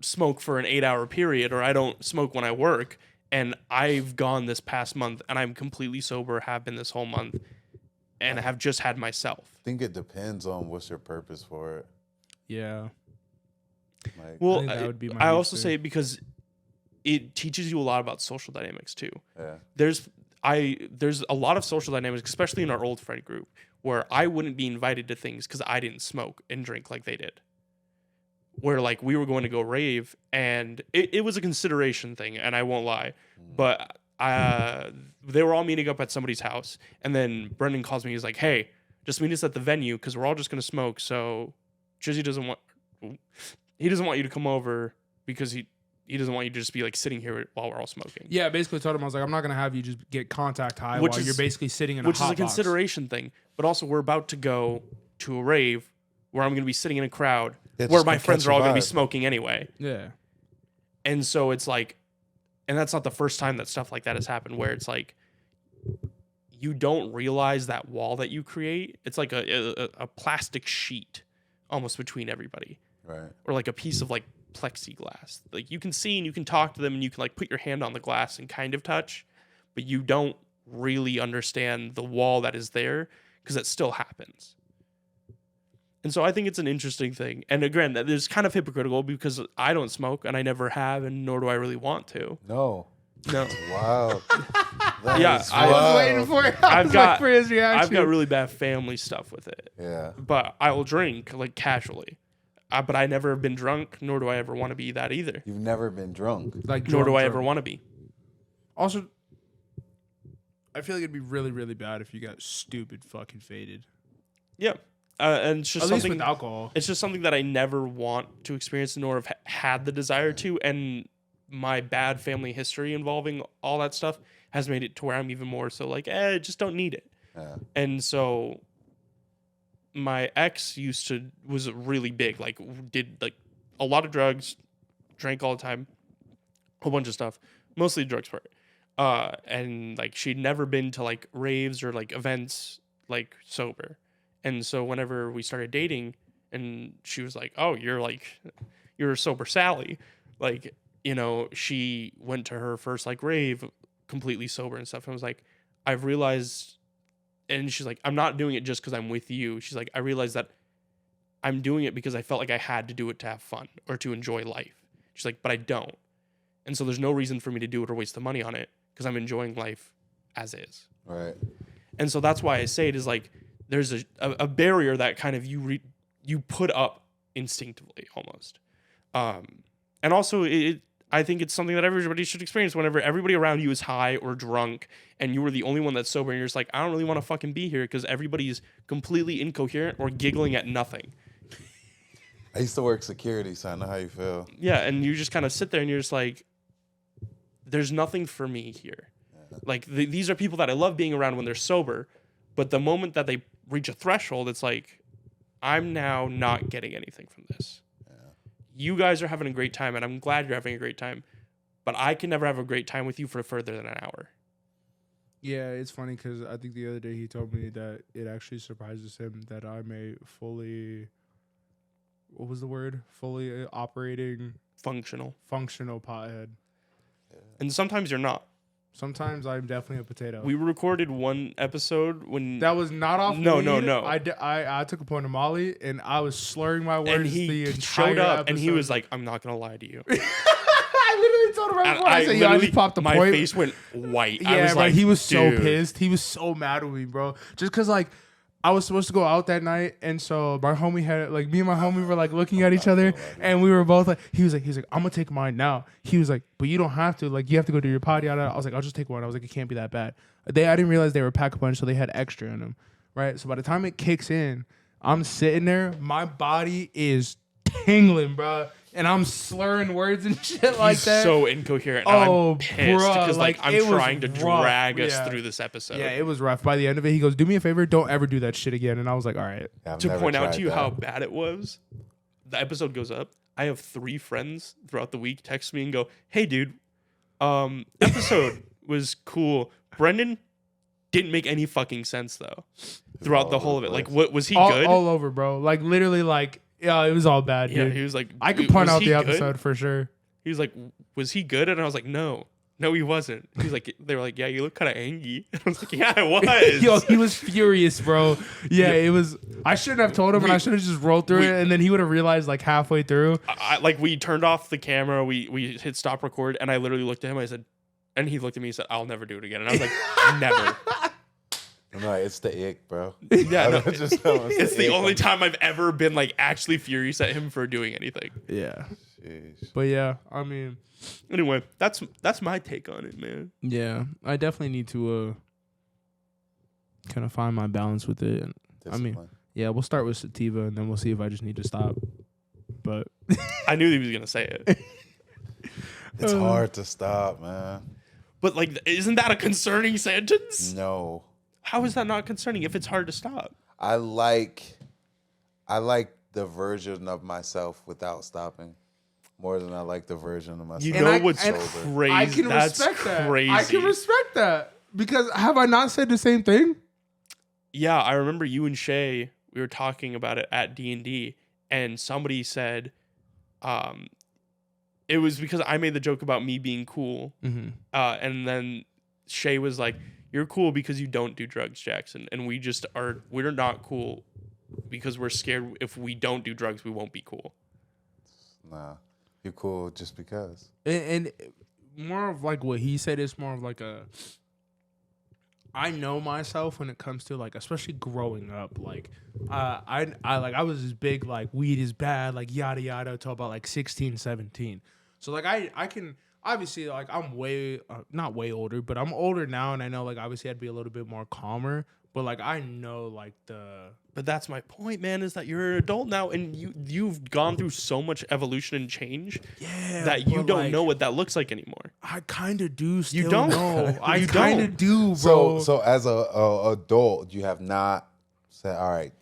smoke for an 8-hour period, or I don't smoke when I work, and I've gone this past month and I'm completely sober, have been this whole month, and have just had myself. I think it depends on what's your purpose for it. Yeah. Like, Well, that would be my I also answer. say because it teaches you a lot about social dynamics too. yeah. There's a lot of social dynamics, especially in our old friend group, where I wouldn't be invited to things because I didn't smoke and drink like they did. Where like we were going to go rave, and it was a consideration thing, and I won't lie, but they were all meeting up at somebody's house, and then Brendan calls me. He's like, "Hey, just meet us at the venue because we're all just gonna smoke." So Jizzy doesn't want you to come over because he doesn't want you to just be like sitting here while we're all smoking. Yeah, basically told him I was like, I'm not gonna have you just get contact high Which while is- you're basically sitting in a Which is hot a consideration thing, but also we're about to go to a rave where I'm gonna be sitting in a crowd Yeah, where just my gonna friends catch are a all gonna be vibe. smoking anyway. box. Yeah. And so it's like, and that's not the first time that stuff like that has happened, where it's like you don't realize that wall that you create. It's like a plastic sheet almost between everybody, Right. or like a piece of like plexiglass. Like you can see and you can talk to them and you can like put your hand on the glass and kind of touch, but you don't really understand the wall that is there because it still happens. And so I think it's an interesting thing. And again, that is kind of hypocritical because I don't smoke and I never have, and nor do I really want to. No. No. Wow. Yeah, I was wild. waiting for it. I've got for his reaction. I've got really bad family stuff with it. Yeah. But I will drink like casually. But I never have been drunk, nor do I ever want to be that either. You've never been drunk. like Nor do drunk, I ever drunk. want to be. Also, I feel like it'd be really, really bad if you got stupid fucking faded. Yeah. And it's just At least something with alcohol. it's just something that I never want to experience, nor have had the desire to. And my bad family history involving all that stuff has made it to where I'm even more so like, just don't need it. Yeah. And so my ex was really big, like did like a lot of drugs, drank all the time, a whole bunch of stuff, mostly drugs part. And like she'd never been to like raves or like events like sober. And so whenever we started dating and she was like, "Oh, you're sober Sally." Like, you know, she went to her first like rave completely sober and stuff. And I was like, I've realized, and she's like, I'm not doing it just because I'm with you. She's like, I realized that I'm doing it because I felt like I had to do it to have fun or to enjoy life. She's like, but I don't. And so there's no reason for me to do it or waste the money on it because I'm enjoying life as is. Right. And so that's why I say it is like, there's a barrier that kind of you put up instinctively almost. And also I think it's something that everybody should experience whenever everybody around you is high or drunk and you were the only one that's sober and you're just like, I don't really want to fucking be here because everybody's completely incoherent or giggling at nothing. I used to work security, so I know how you feel. Yeah, and you just kind of sit there and you're just like, there's nothing for me here. Yeah. Like these are people that I love being around when they're sober, but the moment that they reach a threshold, it's like, I'm now not getting anything from this. Yeah. You guys are having a great time, and I'm glad you're having a great time, but I can never have a great time with you for further than an hour. Yeah, it's funny because I think the other day he told me that it actually surprises him that I'm a fully, what was the word? Fully operating, Functional. functional pothead. And sometimes you're not. Sometimes I'm definitely a potato. We recorded one episode when That was not off. No, weed. no, no. I took a point of Molly and I was slurring my words. and the he entire showed up and he episode. was like, I'm not gonna lie to you. I literally told him right And before. I said, "Yo, I just popped the my point." face went white. Yeah, I was bro, like, he was so dude. pissed. He was so mad with me, bro. Just because like I was supposed to go out that night, and so my homie had like me and my homie were like looking at each other, and we were both like, he was like, I'm gonna take mine now. He was like, but you don't have to. Like, you have to go to your potty. I was like, I'll just take one. I was like, it can't be that bad. I didn't realize they were Pack-a-Punch, so they had extra in them, right? So by the time it kicks in, I'm sitting there, my body is tingling, bro. and I'm slurring words and shit like He's that. so incoherent. And Oh, I'm pissed bruh, because like I'm it was trying to rough. drag us Yeah. through this episode. Yeah, it was rough. By the end of it, he goes, "Do me a favor, don't ever do that shit again." And I was like, "All right." Yeah, I've To never point out tried to you that. how bad it was, the episode goes up. I have 3 friends throughout the week text me and go, "Hey, dude, episode was cool. Brendan didn't make any fucking sense though throughout all the over whole the of it. Like, place. what was he all, good? all over, bro. Like literally, like yeah, it was all bad, Yeah, dude. he was like, I could point was out he the good? episode for sure. He was like, was he good? And I was like, no, he wasn't. He's like, they were like, yeah, you look kind of angry. And I was like, yeah, I was. Yo, he was furious, bro. Yeah, it was. I shouldn't have told him, and I should have just rolled through it, and then he would have realized like halfway through. Like we turned off the camera, we hit stop record, and I literally looked at him. I said, and he looked at me and said, "I'll never do it again." And I was like, never. No, it's the ick, bro. Yeah, no, Just know it's the ick. only time I've ever been like actually furious at him for doing anything. Yeah, Sheesh. but yeah, I mean, Anyway, that's my take on it, man. yeah, I definitely need to kind of find my balance with it. And I mean, Discipline. yeah, we'll start with sativa, and then we'll see if I just need to stop. But I knew he was gonna say it, It's hard to stop, man. but like, isn't that a concerning sentence? No. How is that not concerning if it's hard to stop? I like the version of myself without stopping more than I like the version of myself. You And know I- what's and crazy? I can That's respect that. crazy. I can respect that because have I not said the same thing? Yeah, I remember you and Shay, we were talking about it at D&D, and somebody said it was because I made the joke about me being cool. Mm-hmm. And then Shay was like, "You're cool because you don't do drugs, Jaxon." And we're not cool because we're scared if we don't do drugs, we won't be cool. Nah, you're cool just because. And more of like what he said is more of like I know myself when it comes to like, especially growing up, like I was as big like weed is bad, like yada yada, till about like 16, 17. So like I can obviously like I'm way not way older, but I'm older now, and I know like obviously I'd be a little bit more calmer. But like I know like But that's my point, man, is that you're an adult now and you've gone through so much evolution and change that you but, don't like, know what that looks like anymore. I kind of do still don't? know. I You kind of don't. do, bro. So as a adult, you have not said, all right,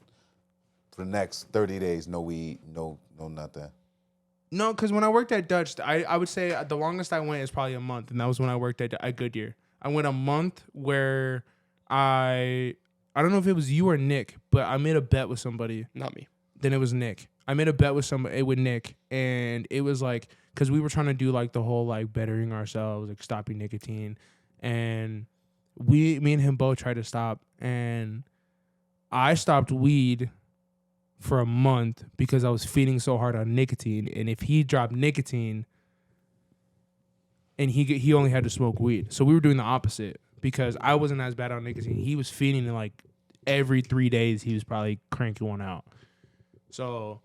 for the next 30 days, no weed, no nothing. No, because when I worked at Dutch, I would say the longest I went is probably a month, and that was when I worked at Goodyear. I went a month where I don't know if it was you or Nick, but I made a bet with somebody. Not me. Then it was Nick. I made a bet with somebody with Nick, and it was like because we were trying to do like the whole like bettering ourselves, like stopping nicotine, and me and him both tried to stop, and I stopped weed for a month because I was feeding so hard on nicotine, and if he dropped nicotine, and he only had to smoke weed, so we were doing the opposite because I wasn't as bad on nicotine. He was feeding like every 3 days. He was probably cranking one out. So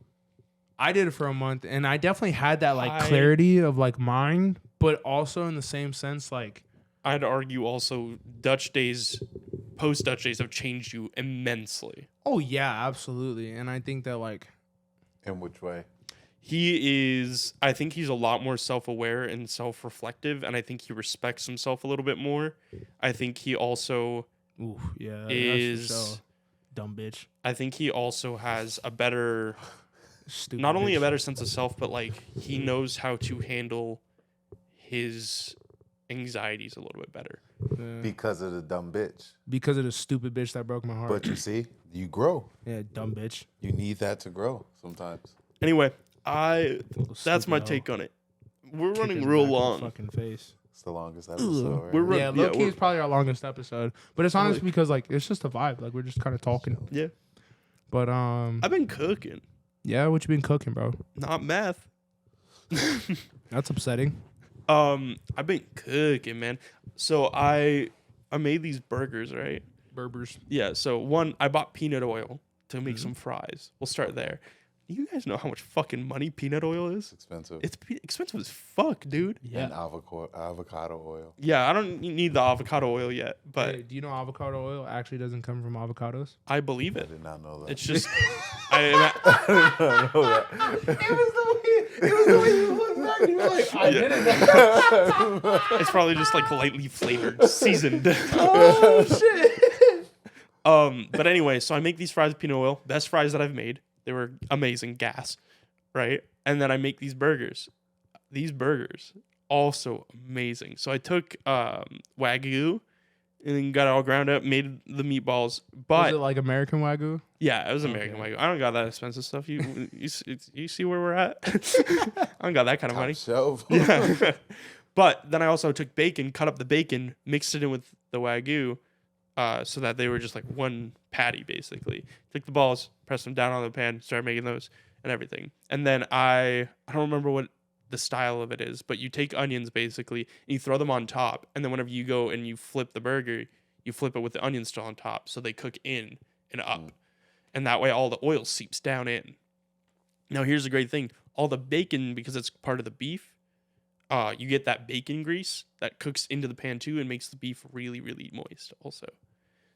I did it for a month, and I definitely had that like clarity of like mine, but also in the same sense like I'd argue also post Dutch days have changed you immensely. oh yeah, absolutely. And I think that like In which way? I think he's a lot more self-aware and self-reflective, and I think he respects himself a little bit more. I think he also ooh, yeah, is that's for sure. Dumb bitch. I think he also has a better Stupid not only bitch. a better sense of self, but like he knows how to handle his anxieties a little bit better. Yeah. Because of the dumb bitch. Because of the stupid bitch that broke my heart. But you see, you grow. Yeah, dumb bitch. You need that to grow sometimes. Anyway, that's my stupid take on it. We're Kick running his real back in the long. fucking face. It's the longest episode, right? We're Yeah, low key is probably our longest episode, but it's honestly because like it's just a vibe. Like we're just kind of talking. Yeah. But I've been cooking, yeah, what you been cooking, bro? not meth. That's upsetting. I've been cooking, man. So I made these burgers, right? Berbers. Yeah. So one, I bought peanut oil to make some fries. We'll start there. Do you guys know how much fucking money peanut oil is? Expensive. It's expensive as fuck, dude. Yeah. And avocado oil. Yeah, I don't need the avocado oil yet, but Hey, do you know avocado oil actually doesn't come from avocados? I believe I it. did not know that. It's just, I did not know that. It was the way was the way you looked back and you were like, I did it. It's probably just like lightly flavored, seasoned. Oh shit. But anyway, so I make these fries with peanut oil. Best fries that I've made. They were amazing, gas, right? And then I make these burgers. These burgers also amazing. So I took Wagyu and then got it all ground up, made the meatballs. But Was it like American Wagyu? yeah, it was American Wagyu. I don't got that expensive stuff. You see where we're at? I don't got that kind of money. Shelf. Yeah. But then I also took bacon, cut up the bacon, mixed it in with the Wagyu, so that they were just like one patty, basically. Took the balls, pressed them down on the pan, started making those and everything. And then I don't remember what the style of it is, but you take onions, basically, and you throw them on top. And then whenever you go and you flip the burger, you flip it with the onions still on top, so they cook in and up. And that way all the oil seeps down in. Now, here's the great thing. All the bacon, because it's part of the beef, you get that bacon grease that cooks into the pan too and makes the beef really, really moist also.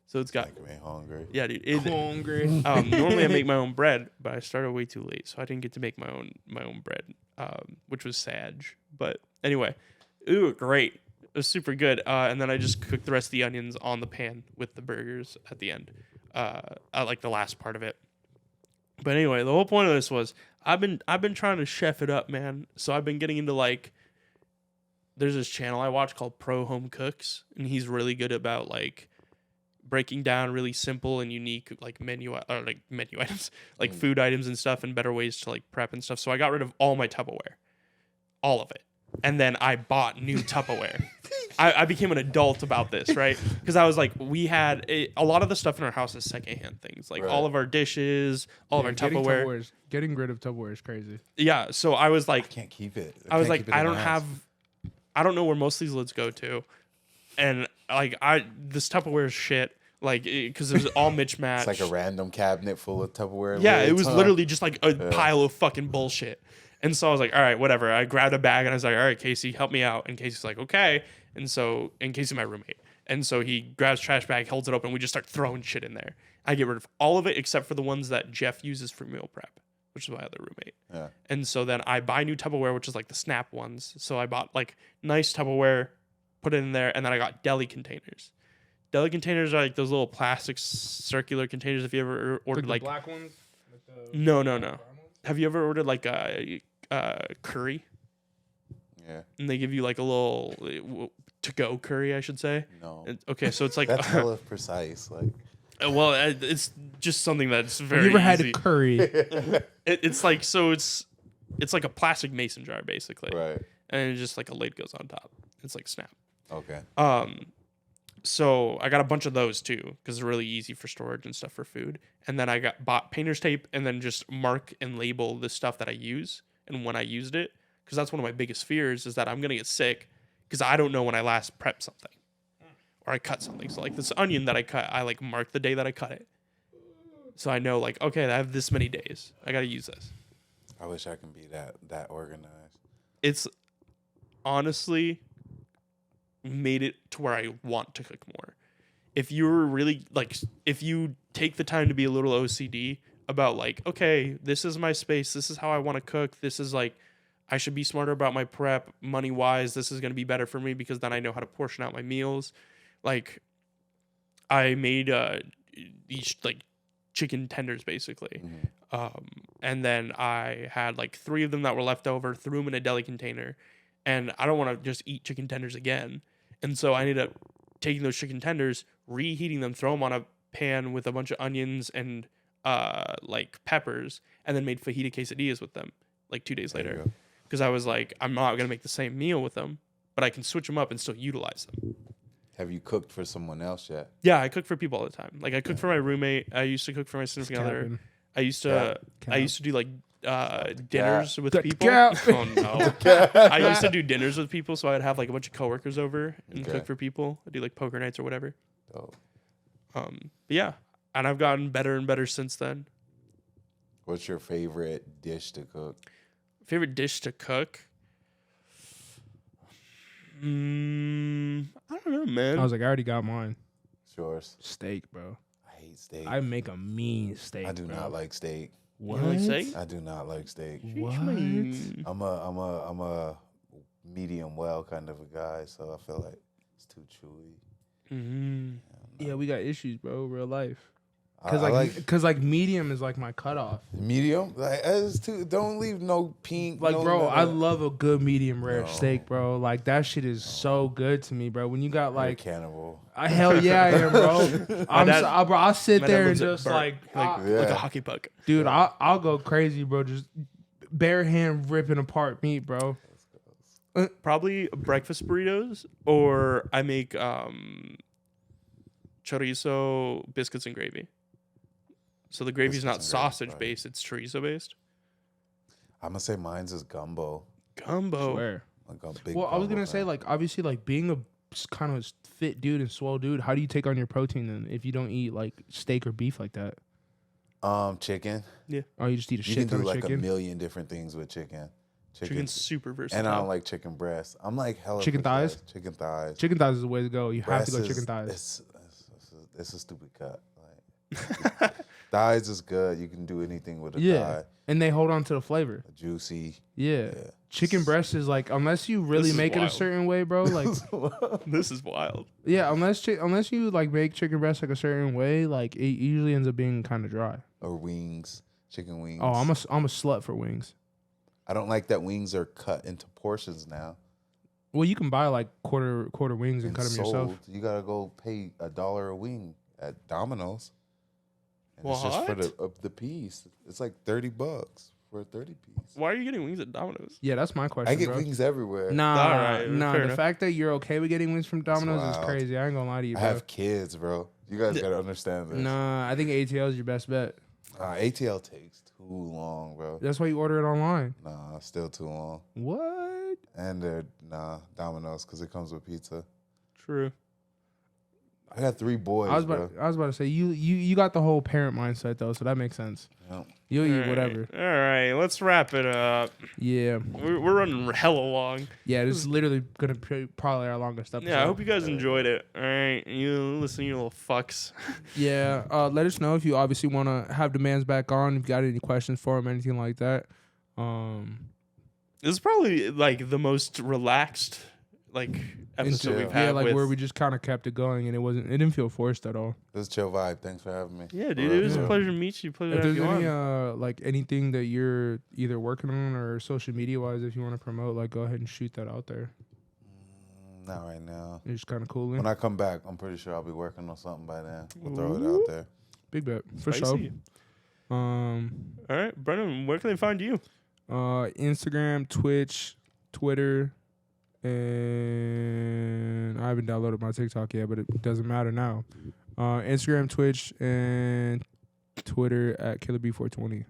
So it's got... Like me hungry. Yeah, dude. Hungry. Normally I make my own bread, but I started way too late, so I didn't get to make my own bread, which was sad. But anyway, ooh, great. It was super good. And then I just cooked the rest of the onions on the pan with the burgers at the end. I like the last part of it. But anyway, the whole point of this was I've been trying to chef it up, man. So I've been getting into like, there's this channel I watch called Pro Home Cooks, and he's really good about like breaking down really simple and unique like menu items, like food items and stuff, and better ways to like prep and stuff. So I got rid of all my Tupperware, all of it, and then I bought new Tupperware. I became an adult about this, right? Because I was like, we had a lot of the stuff in our house is secondhand things, like all of our dishes, all of our Tupperware. Getting rid of Tupperware is crazy. Yeah, so I was like, I can't keep it. I was like, I don't know where most of these lids go to, and like this Tupperware is shit. Like, because it was all mismatched. It's like a random cabinet full of Tupperware. Yeah, lids, it was literally just like a pile of fucking bullshit. And so I was like, all right, whatever. I grabbed a bag and I was like, all right, Casey, help me out. And Casey's like, okay. And so, and Casey's my roommate. And so he grabs trash bag, holds it open, and we just start throwing shit in there. I get rid of all of it except for the ones that Jeff uses for meal prep, which is my other roommate. Yeah. And so then I buy new Tupperware, which is like the Snap ones. So I bought like nice Tupperware, put it in there, and then I got deli containers. Deli containers are like those little plastic circular containers. If you ever ordered like the black ones? No. Have you ever ordered like a curry? Yeah. And they give you like a little to-go curry, I should say. No. Okay, so it's like that's hella precise. Like, well, it's just something that's very. Have you ever easy. had a curry? It's like it's like a plastic mason jar basically, right? And it's just like a lid goes on top. It's like Snap. Okay. So I got a bunch of those too because they're really easy for storage and stuff for food. And then I bought painter's tape and then just mark and label the stuff that I use and when I used it, because that's one of my biggest fears is that I'm gonna get sick because I don't know when I last prepped something or I cut something. So like this onion that I cut, I like mark the day that I cut it, so I know like, okay, I have this many days. I gotta use this. I wish I can be that organized. It's honestly made it to where I want to cook more. If you're really like, if you take the time to be a little OCD about like, okay, this is my space, this is how I want to cook, this is like, I should be smarter about my prep money wise, this is going to be better for me because then I know how to portion out my meals. Like I made these like chicken tenders basically. And then I had like 3 of them that were left over, threw them in a deli container, and I don't want to just eat chicken tenders again. And so I ended up taking those chicken tenders, reheating them, throw them on a pan with a bunch of onions and like peppers, and then made fajita quesadillas with them like 2 days later. Because I was like, I'm not going to make the same meal with them, but I can switch them up and still utilize them. Have you cooked for someone else yet? Yeah, I cook for people all the time. Like I cook for my roommate. I used to cook for my significant other. I used to do like dinners with people. Oh no! I used to do dinners with people, so I'd have like a bunch of coworkers over and cook for people. I'd do like poker nights or whatever. Oh. But yeah, and I've gotten better and better since then. What's your favorite dish to cook? Favorite dish to cook? I don't know, man. I was like, I already got mine. It's yours. Steak, bro. I hate steak. I make a mean steak. I do not like steak. You don't like steak? I do not like steak. What? I'm a medium well kind of a guy, so I feel like it's too chewy. Mm-hmm. Yeah, we got issues, bro. Real life. I Cause like medium is like my cutoff. medium. Like it's too. Don't leave no pink. Like, no bro, none I of- love a good medium rare No. steak, bro. Like that shit is so good to me, bro. When you got You're a like, cannibal. hell yeah, I am, bro. Bro, I'll sit My dad there and loves it just burnt, like like Yeah. a hockey puck. dude, I'll go crazy, bro. Just bare hand ripping apart meat, bro. Probably breakfast burritos, or I make chorizo biscuits and gravy. So the gravy's not Biscuits and gravy, sausage right. based; it's chorizo based. I'm gonna say mine's is gumbo. Gumbo. Swear. Like a big. Well, I was gumbo gonna say, fan. like, obviously, like being a kind of fit dude and swole dude, how do you take on your protein then if you don't eat like steak or beef like that? Chicken. Oh, you just eat a You shit can ton do of like chicken. a million different things with chicken. Chicken's super versatile. And I don't like chicken breast. I'm like hella Chicken thighs? precise. Chicken thighs. Chicken thighs is the way to go. You have to go Breast chicken is- thighs. It's a stupid cut. Like, thighs is good. You can do anything with a Yeah. thigh. And they hold on to the flavor. Juicy. Yeah. Yeah. Chicken breast is like, unless you really is make it a wild. certain way, bro. Like, This is wild. yeah, unless you like make chicken breast like a certain way, like it usually ends up being kind of dry. Or wings. Chicken wings. Oh, I'm a slut for wings. I don't like that wings are cut into portions now. Well, you can buy like quarter wings and And cut them sold. yourself. You gotta go pay $1 a wing at Domino's. And it's just for the piece. It's like $30 for a 30 piece. Why are you getting wings at Domino's? Yeah, that's my question. I get bro. wings everywhere. Nah, Alright, nah. fair The enough. fact that you're okay with getting wings from Domino's is wild. crazy. I ain't gonna lie to you, I bro. have kids, bro. You guys gotta understand this. Nah, I think ATL is your best bet. ATL takes too long, bro. That's why you order it online. Nah, still too long. What? And Domino's, because it comes with pizza. True. I got 3 boys, I was bro. about to say you got the whole parent mindset though, so that makes sense. Yeah. You'll eat Alright. whatever. All right, let's wrap it up. Yeah, We're running hella long. yeah. This is literally gonna be probably our longest episode. Yeah, I hope you guys enjoyed it. All right, you listen, you little fucks. Yeah, let us know if you obviously want to have demands back on. If you got any questions for him, anything like that. This is probably like the most relaxed like episode we've had. like with, where we just kind of kept it going, and it didn't feel forced at all. This is chill vibe. Thanks for having me. Yeah, dude, it was a Yeah. pleasure to meet you. Pleasure If to have there's you any on. like anything that you're either working on or social media wise, if you want to promote, like go ahead and shoot that out there. Not right now. It's just kind of cool. When I come back, I'm pretty sure I'll be working on something by then. We'll throw it out there. Big bet for Spicy. sure. All right, Brennan, where can they find you? Instagram, Twitch, Twitter, and I haven't downloaded my TikTok yet, but it doesn't matter now. Instagram, Twitch, and Twitter at KillerB420.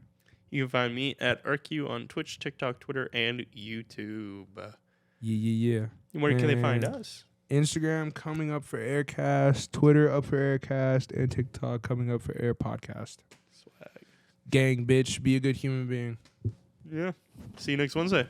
You can find me at RQ on Twitch, TikTok, Twitter, and YouTube. Yeah. Where can they find And- us? Instagram coming up for Aircast, Twitter up for Aircast, and TikTok coming up for Air Podcast. Swag. Gang, bitch, be a good human being. Yeah. See you next Wednesday.